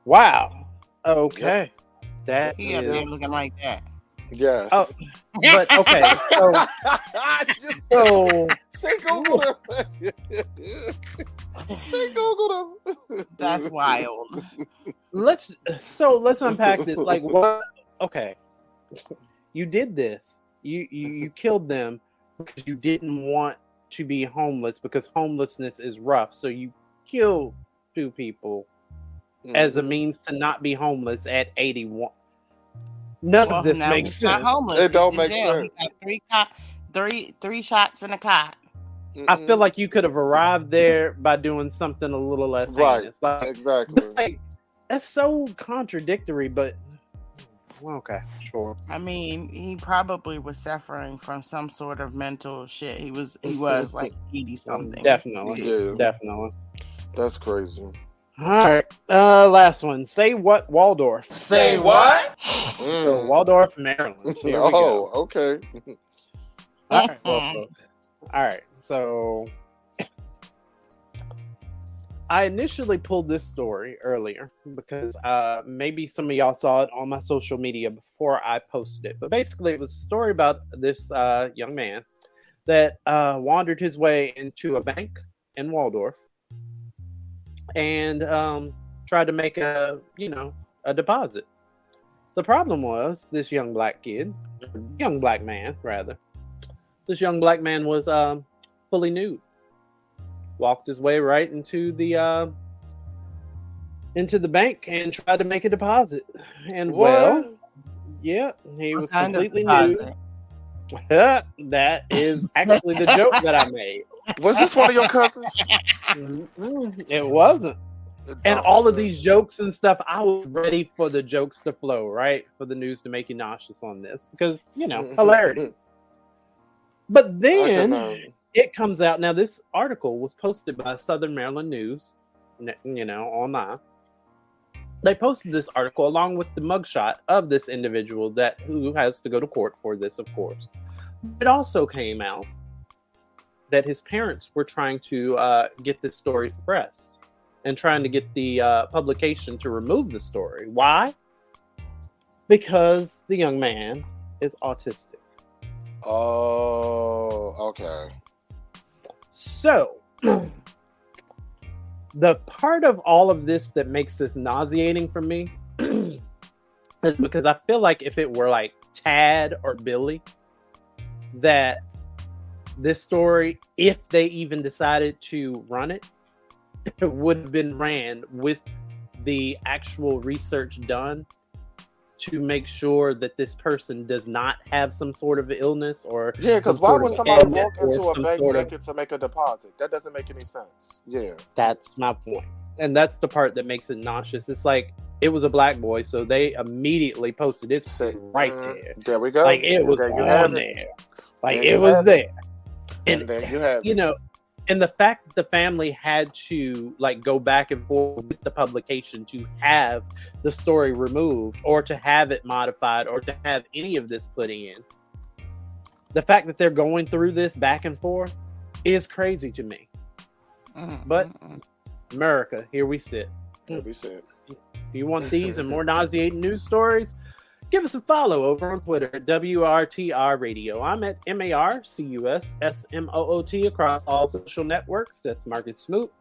Wow. Okay. That he is looking like that. Yes. Oh, but okay. She Googled him. She Googled him. That's wild. Let's unpack this. Like, what? Okay, you did this. You killed them because you didn't want to be homeless because homelessness is rough. So you killed 2 people as a means to not be homeless at 81. None of this makes sense. Homeless. It don't make sense. He got three shots in a cot. I feel like you could have arrived there by doing something a little less heinous. Like, exactly. It's like, that's so contradictory, but okay, sure. I mean, he probably was suffering from some sort of mental shit. He was like 80 something. Definitely. That's crazy. All right, last one. Say what, Waldorf? Say what? So Waldorf, Maryland. Here we go. Okay. All right. All right. So I initially pulled this story earlier because maybe some of y'all saw it on my social media before I posted it. But basically, it was a story about this young man that wandered his way into a bank in Waldorf and tried to make a deposit. The problem was this young black man was fully nude. Walked his way right into the bank and tried to make a deposit. And he was completely nude. That is actually the joke that I made. Was this one of your cousins? It wasn't. And all of these jokes and stuff, I was ready for the jokes to flow, right? For the news to make you nauseous on this because, hilarity. But then it comes out. Now, this article was posted by Southern Maryland News, online. They posted this article along with the mugshot of this individual who has to go to court for this, of course. It also came out that his parents were trying to get this story suppressed and trying to get the publication to remove the story. Why? Because the young man is autistic. Oh, okay. So, the part of all of this that makes this nauseating for me is because I feel like if it were like Tad or Billy, that this story, if they even decided to run it, would have been ran with the actual research done to make sure that this person does not have some sort of illness or because why would somebody walk into a bank naked to make a deposit? That doesn't make any sense. That's my point, and that's the part that makes it nauseous. It's like it was a black boy, so they immediately posted it right there. There we go. Like it was on there. Like it was there. And then you have and the fact that the family had to go back and forth with the publication to have the story removed or to have it modified or to have any of this put in, the fact that they're going through this back and forth is crazy to me. But America, here we sit. If you want these and more nauseating news stories, give us a follow over on Twitter at WRTR Radio. I'm at MarcusSmoot across all social networks. That's Marcus Smoot.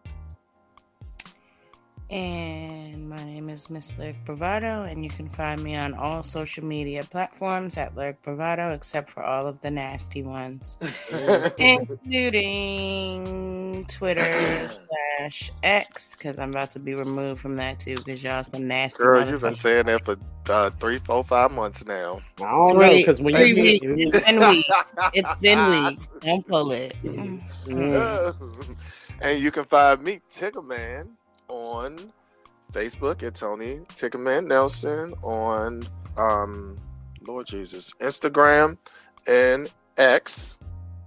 And my name is Miss Lyric Bravado, and you can find me on all social media platforms at Lyric Bravado, except for all of the nasty ones, including Twitter/X, because I'm about to be removed from that too, because y'all some nasty. Girl, you've been saying that for 3, 4, 5 months now. I don't know, because when it's been weeks. Don't pull it. And you can find me, Tickerman, on Facebook at Tony Tickerman Nelson, on Lord Jesus, Instagram and X,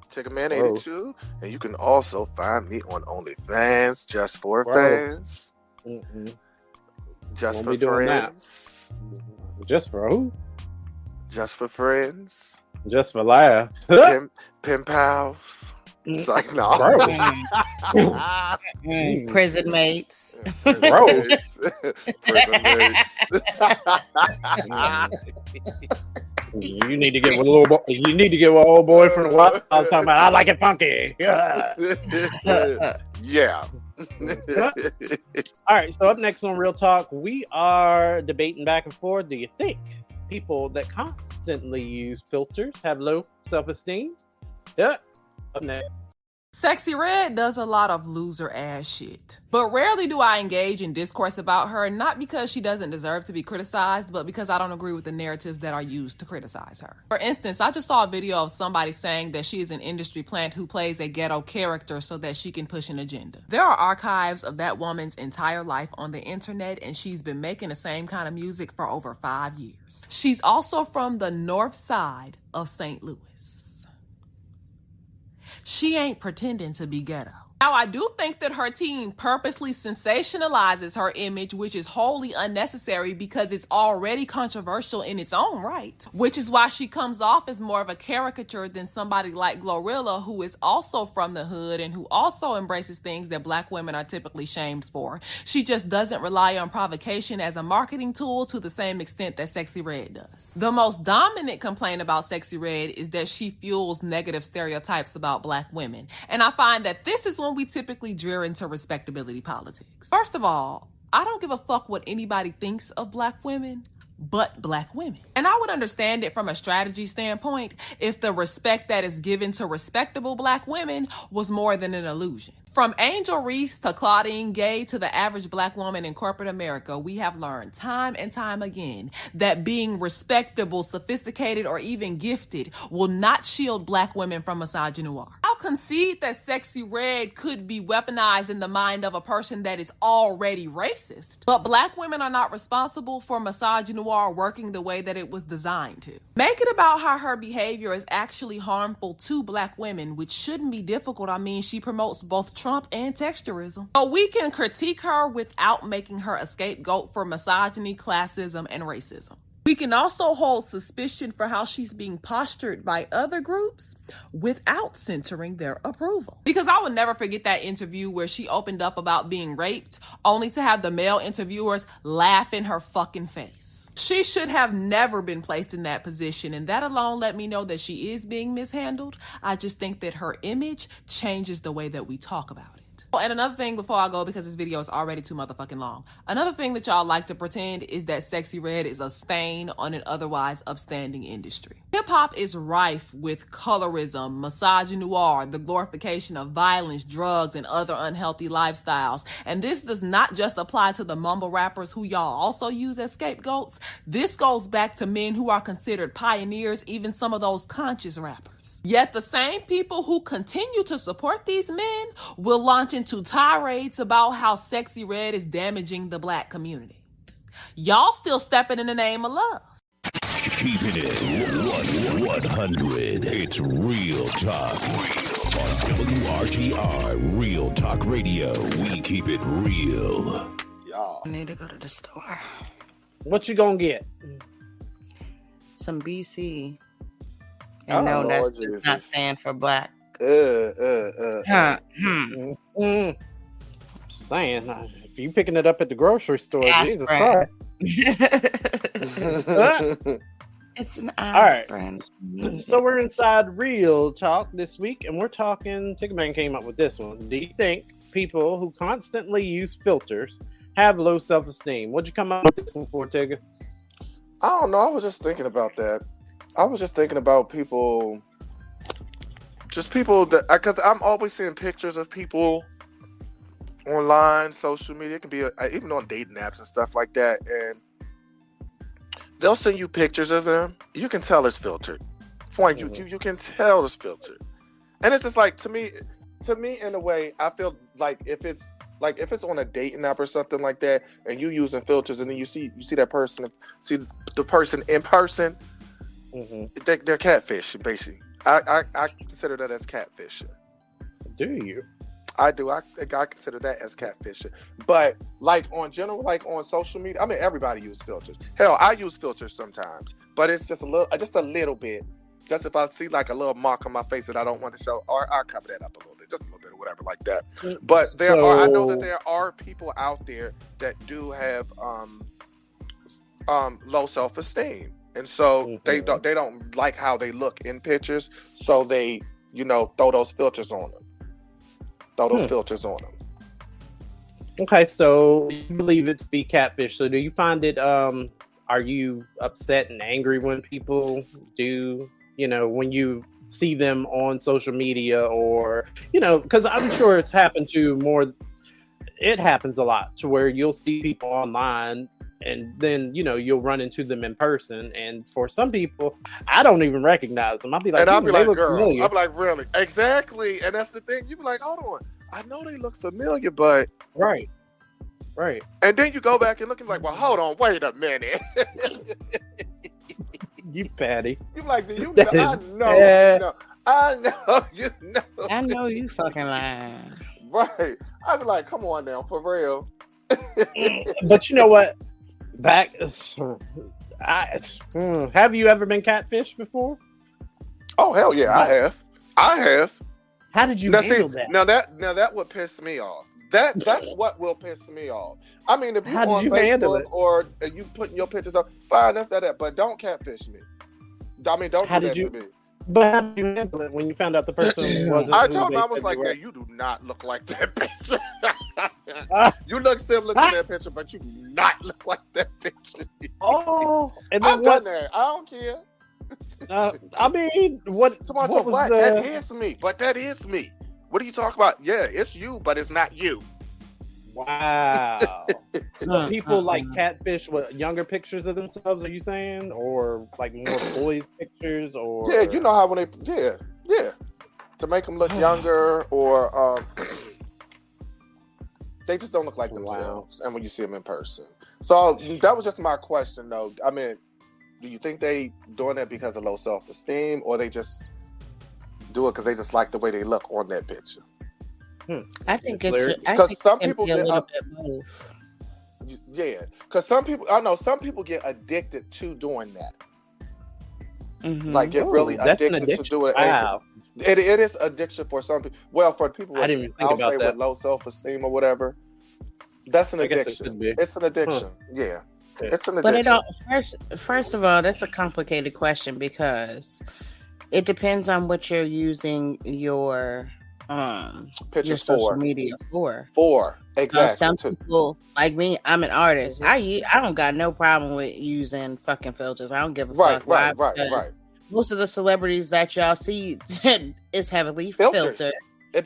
Tickerman82, and you can also find me on OnlyFans, just for fans, just for friends, just for who? Just for friends, just for laughs, pen pals. It's like, no. Prison mates. Prison mates. You need to get with a little boy. You need to get with an old boy from the Wild. I was talking about. I like it funky. Yeah. Yeah. All right. So up next on Real Talk, we are debating back and forth. Do you think people that constantly use filters have low self-esteem? Yeah. Up next. Sexy Red does a lot of loser ass shit. But rarely do I engage in discourse about her, not because she doesn't deserve to be criticized, but because I don't agree with the narratives that are used to criticize her. For instance, I just saw a video of somebody saying that she is an industry plant who plays a ghetto character so that she can push an agenda. There are archives of that woman's entire life on the internet, and she's been making the same kind of music for over 5 years. She's also from the north side of St. Louis. She ain't pretending to be ghetto. Now, I do think that her team purposely sensationalizes her image, which is wholly unnecessary because it's already controversial in its own right, which is why she comes off as more of a caricature than somebody like Glorilla, who is also from the hood and who also embraces things that Black women are typically shamed for. She just doesn't rely on provocation as a marketing tool to the same extent that Sexy Red does. The most dominant complaint about Sexy Red is that she fuels negative stereotypes about Black women, and I find that this is when we typically veer into respectability politics. First of all, I don't give a fuck what anybody thinks of Black women, but Black women. And I would understand it from a strategy standpoint if the respect that is given to respectable Black women was more than an illusion. From Angel Reese to Claudine Gay to the average Black woman in corporate America, we have learned time and time again that being respectable, sophisticated, or even gifted will not shield Black women from misogyny. I'll concede that Sexy Red could be weaponized in the mind of a person that is already racist, but Black women are not responsible for misogyny working the way that it was designed to. Make it about how her behavior is actually harmful to Black women, which shouldn't be difficult. I mean, she promotes both Trump and texturism. But we can critique her without making her a scapegoat for misogyny, classism, and racism. We can also hold suspicion for how she's being postured by other groups without centering their approval. Because I will never forget that interview where she opened up about being raped, only to have the male interviewers laugh in her fucking face. She should have never been placed in that position, and that alone let me know that she is being mishandled. I just think that her image changes the way that we talk about it. Oh, and another thing before I go, because this video is already too motherfucking long. Another thing that y'all like to pretend is that Sexy Red is a stain on an otherwise upstanding industry. Hip-hop is rife with colorism, misogyny, the glorification of violence, drugs, and other unhealthy lifestyles. And this does not just apply to the mumble rappers who y'all also use as scapegoats. This goes back to men who are considered pioneers, even some of those conscious rappers. Yet the same people who continue to support these men will launch into tirades about how Sexy Red is damaging the Black community. Y'all still stepping in the name of love. Keeping it 100. It's Real Talk. On WRTR, Real Talk Radio. We keep it real. I need to go to the store. What you gonna get? Some BC. And no, that's does not stand for Black. I'm saying, if you picking it up at the grocery store, Jesus Christ. It's an aspirin. All right. So we're inside Real Talk this week, and we're talking, Tiggerman came up with this one. Do you think people who constantly use filters have low self-esteem? What'd you come up with this one for, Tigger? I don't know. I was just thinking about that. I was just thinking about people that, because I'm always seeing pictures of people online, social media. It can be even on dating apps and stuff like that, and they'll send you pictures of them. You can tell it's filtered. You can tell it's filtered, and it's just like to me, in a way, I feel like if it's on a dating app or something like that, and you using filters, and then you see that person, see the person in person. They're catfishing, basically. I consider that as catfishing. Do you? I do. I consider that as catfishing. But like on social media, I mean, everybody uses filters. Hell, I use filters sometimes, but it's just a little bit. Just if I see like a little mark on my face that I don't want to show, or I'll cover that up a little bit, just a little bit or whatever like that. But I know that there are people out there that do have low self-esteem. and so they don't like how they look in pictures, so they throw those filters on them. Okay, so you believe it to be catfish. So do you find it? Are you upset and angry when people do? When you see them on social media, or because I'm sure it's happened to more. It happens a lot to where you'll see people online, and then you'll run into them in person. And for some people, I don't even recognize them. I'll be like, and I'll be like, girl, familiar. I'll be like, really? Exactly. And that's the thing. You be like, hold on. I know they look familiar, but right. And then you go back and look and be like, well, hold on, wait a minute. You fatty. You be like, I know you fucking lying. Right. I'd be like, come on now, for real. But you know what? Have you ever been catfished before? Oh, hell yeah, I have. How did you handle that? Now that would piss me off. That's what will piss me off. I mean, if you're on Facebook or you putting your pictures up, fine, that's that. But don't catfish me. I mean, don't do that to me. But how did you handle it when you found out the person wasn't? I told him, I was like, man, you do not look like that picture. You look similar to that picture, but you do not look like that picture. Oh, and then I've done that. I don't care. I mean, what was that is me, but that is me. What are you talking about? Yeah, it's you, but it's not you. Wow. So people like catfish with younger pictures of themselves, are you saying? Or like more boys' pictures? Or yeah, you know how when they to make them look younger, or they just don't look like themselves. And when you see them in person, so that was just my question, though. I mean, do you think they doing that because of low self-esteem, or they just do it because they just like the way they look on that picture? I think because some people get a get little bit both. Yeah, because some people get addicted to doing that. Mm-hmm. Like get really addicted to do it. Wow. It is addiction for some people. Well, for people with, with low self-esteem or whatever, that's an addiction. It's an addiction. Yeah. It's an addiction. But first of all, that's a complicated question because it depends on what you're using your social media for. Exactly. Some people like me, I'm an artist. I don't got no problem with using fucking filters. I don't give a fuck. Right. Most of the celebrities that y'all see is heavily filtered.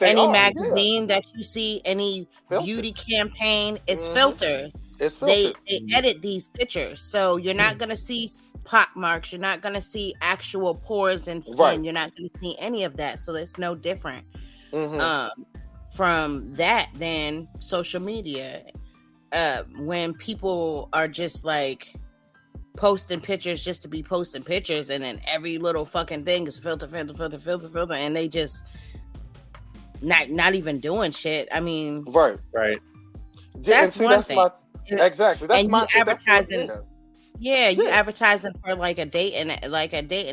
Any magazine that you see, any beauty campaign, it's filters. It's filtered. They edit these pictures, so you're not gonna see pock marks. You're not gonna see actual pores and skin. Right. You're not gonna see any of that. So it's no different from that than social media. When people are just like posting pictures just to be posting pictures, and then every little fucking thing is filter, and they just not even doing shit. I mean, right. That's one thing. Exactly. That's and my you advertising. You advertising for like a dating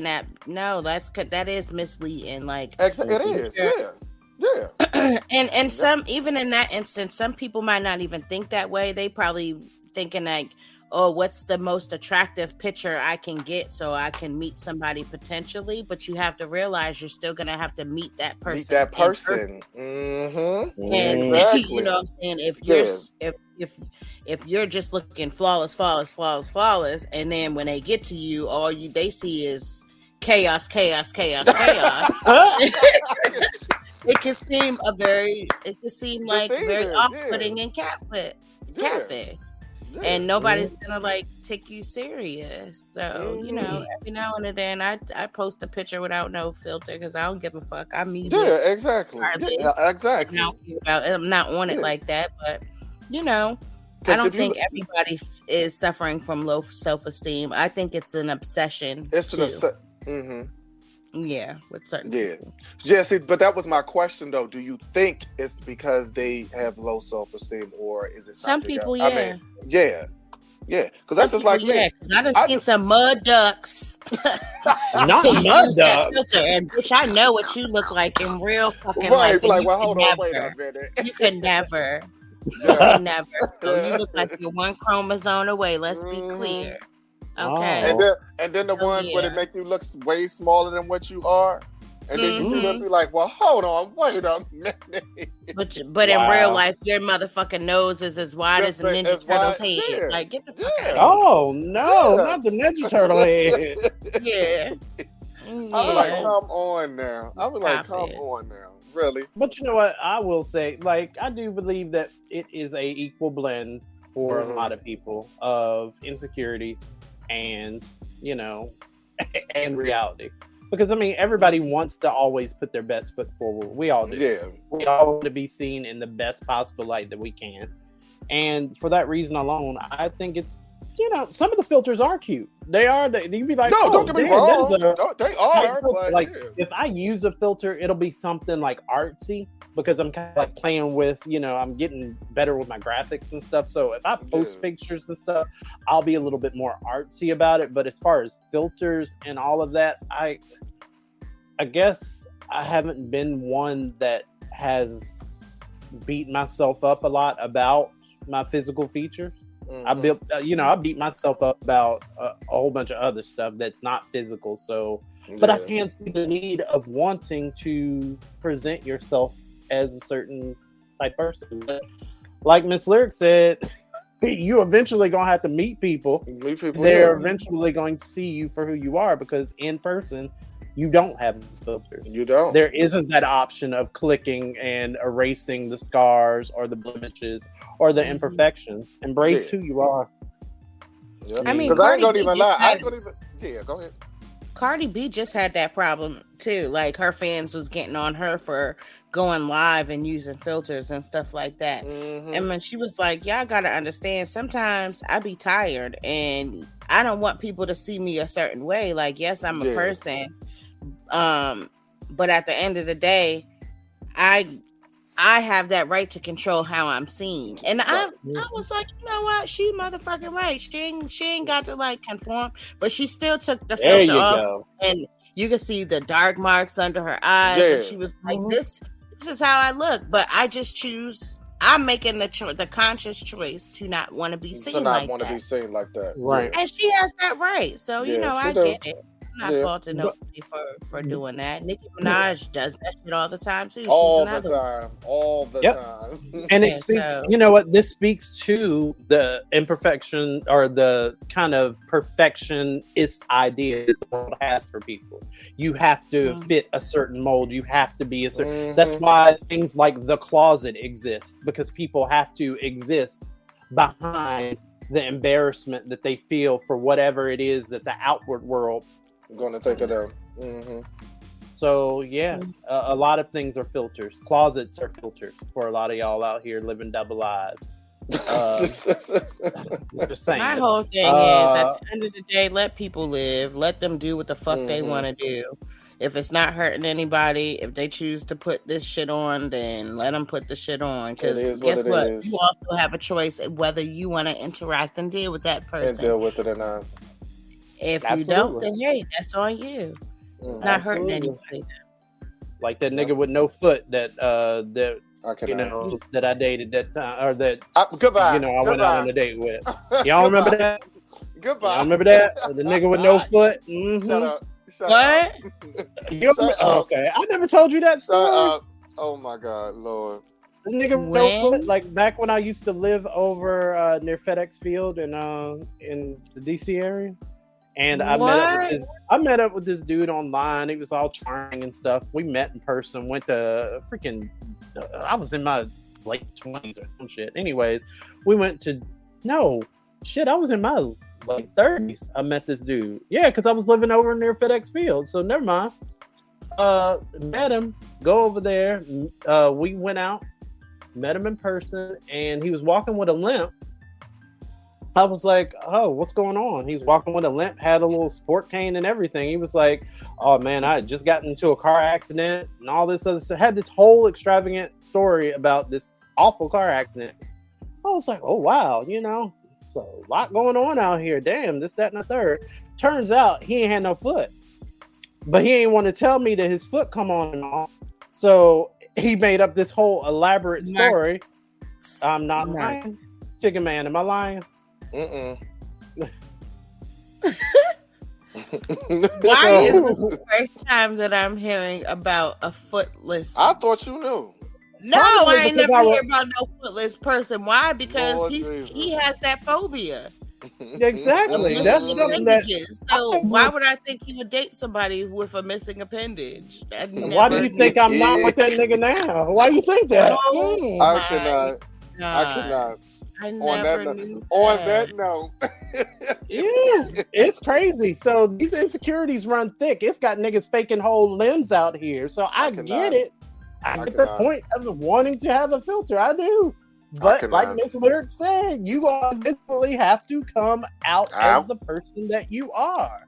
app. No, that is misleading. Like it is. Yeah. and some, even in that instance, some people might not even think that way. They probably thinking like, oh, what's the most attractive picture I can get so I can meet somebody potentially? But you have to realize you're still gonna have to meet that person. Mm-hmm. And exactly. You know what I'm saying? If you're just looking flawless, and then when they get to you, all they see is chaos. It can seem like very off-putting and catfish. And nobody's gonna like take you serious. So every now and then I post a picture without no filter because I don't give a fuck. I mean, exactly. Exactly. I'm not on it like that, but I don't think everybody is suffering from low self-esteem. I think it's an obsession. It's an obsession. Yeah, with certain people. Yeah, see, but that was my question though. Do you think it's because they have low self-esteem, or is it some people else? I mean, yeah, because that's just like me. Because I seen some mud ducks. Not mud ducks. And bitch, I know what you look like in real fucking life. Like, well, hold on, wait a minute. You could never. You could never. So you look like you're one chromosome away. Let's be clear. Okay. And then the ones where they make you look way smaller than what you are. And then you see them be like, well, hold on, wait a minute. But in real life, your motherfucking nose is as wide as a Ninja Turtle's head. Yeah. Like, get the fuck out of here. Oh, no, not the Ninja Turtle head. Yeah. I was like, come on now. I was like, come on now. Really? But you know what? I will say, like, I do believe that it is a equal blend for a lot of people of insecurities and, you know, and reality. Because, I mean, everybody wants to always put their best foot forward. We all do. Yeah. We all want to be seen in the best possible light that we can. And for that reason alone, I think it's, you know, some of the filters are cute. They are. You'd be like, no, don't get me wrong. They are. But like, if I use a filter, it'll be something like artsy because I'm kind of like playing with, you know, I'm getting better with my graphics and stuff. So if I post pictures and stuff, I'll be a little bit more artsy about it. But as far as filters and all of that, I guess I haven't been one that has beat myself up a lot about my physical features. I beat myself up about a whole bunch of other stuff that's not physical. So, but I can see the need of wanting to present yourself as a certain type person. But like Miss Lyric said, you eventually gonna have to meet people. They're eventually going to see you for who you are because in person, you don't have these filters. You don't. There isn't that option of clicking and erasing the scars or the blemishes or the imperfections. Embrace who you are. Yeah. I mean, because I ain't gonna even lie. Yeah, go ahead. Cardi B just had that problem too. Like her fans was getting on her for going live and using filters and stuff like that. And when she was like, y'all gotta understand, sometimes I be tired and I don't want people to see me a certain way. Like, yes, I'm a person. But at the end of the day, I have that right to control how I'm seen. And I was like, you know what? She motherfucking right. She ain't got to like conform, but she still took the filter off. And you can see the dark marks under her eyes. And she was like, this is how I look. But I just choose. I'm making the conscious choice to not want to be seen like that. Be seen like that. Right. And she has that right. So, you know, I get it. I'm not faulting nobody for doing that. Nicki Minaj does that shit all the time too. All the time. And it speaks, you know what, this speaks to the imperfection or the kind of perfectionist idea that the world has for people. You have to fit a certain mold. You have to be a certain, that's why things like the closet exist, because people have to exist behind the embarrassment that they feel for whatever it is that the outward world going to think of them. So a lot of things are filters. Closets are filters for a lot of y'all out here living double lives. Just saying. My whole thing is, at the end of the day, let people live. Let them do what the fuck they want to do. If it's not hurting anybody, if they choose to put this shit on, then let them put the shit on. Because guess what? You also have a choice whether you want to interact and deal with that person. And deal with it or not. If you don't, then hey, that's on you. It's not hurting anybody. Like that nigga with no foot that that I dated that time, or that goodbye. You know, I went out on a date with. Y'all remember that? Goodbye. Y'all remember that? The nigga with no foot. Shut up. What? Okay, I never told you that story. Oh my God, Lord. The nigga with no foot, like back when I used to live over near FedEx Field in the DC area. And I met up with this dude online. He was all charming and stuff. We met in person. Went to I was in my late 20s or some shit. Anyways, we went to I was in my late 30s. I met this dude. Yeah, because I was living over near FedEx Field. So never mind. Met him. Go over there. We went out. Met him in person, and he was walking with a limp. I was like, oh, what's going on? He's walking with a limp, had a little sport cane and everything. He was like, oh man, I had just gotten into a car accident and all this other stuff. Had this whole extravagant story about this awful car accident. I was like, oh wow, you know, so a lot going on out here. Damn, this, that, and the third. Turns out he ain't had no foot. But he ain't want to tell me that his foot come on and off. So he made up this whole elaborate story. I'm not lying. Chicken Man, am I lying? Why is this the first time that I'm hearing about a footless? I thought you knew. No, I ain't never hear about no footless person. Why? Because Lord he Jesus. has that phobia. Exactly. Of That's missing something that. appendages. So why would I think he would date somebody with a missing appendage? Why do you think I'm not with that nigga now? Why do you think that? Oh I my cannot. God. I cannot. I On never that, knew on that. that note. Yeah, it's crazy. So these insecurities run thick. It's got niggas faking whole limbs out here. So I get it. I get the point of wanting to have a filter. I do. But like Miss Lyric said, you eventually have to come out as the person that you are.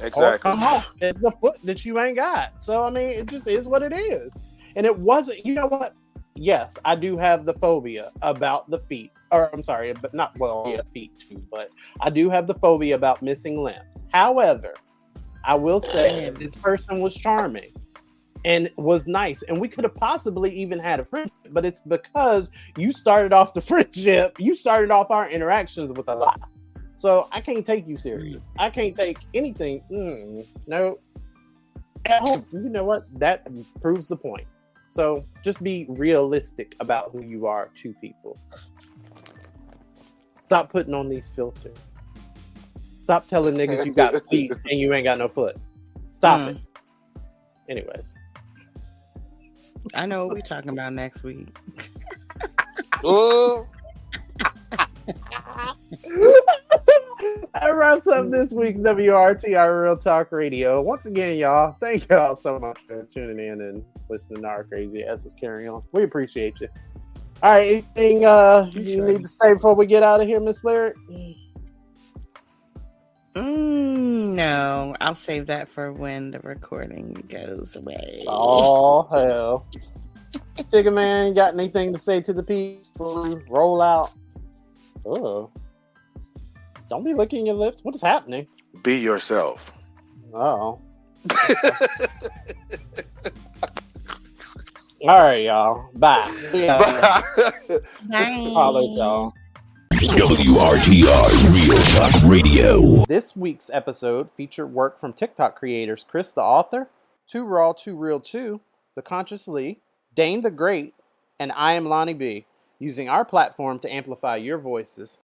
Exactly. Or come off as the foot that you ain't got. So I mean, it just is what it is. And it wasn't, you know what? Yes, I do have the phobia about the feet. Or I'm sorry, but not feet too, but I do have the phobia about missing limbs. However, I will say this person was charming and was nice, and we could have possibly even had a friendship, but it's because you started off the friendship, you started off our interactions with a lie. So I can't take you serious. I can't take anything. No. At home, you know what? That proves the point. So just be realistic about who you are to people. Stop putting on these filters. Stop telling niggas you got feet and you ain't got no foot. Stop it. Anyways. I know what we're talking about next week. That wraps up this week's WRTR Real Talk Radio. Once again, y'all, thank y'all so much for tuning in and listening to our crazy asses carry on. We appreciate you. All right, anything you need to say before we get out of here, Miss Lyric? No, I'll save that for when the recording goes away. Oh, hell. Tigger Man, got anything to say to the piece before we roll out? Oh. Don't be licking your lips. What is happening? Be yourself. Oh. All right, y'all. Bye. Bye. Holla at y'all. WRTR Real Talk Radio. This week's episode featured work from TikTok creators Chris the Author, Too Raw, Too Real 2, The Conscious Lee, Dane the Great, and I Am Lonnie B, using our platform to amplify your voices.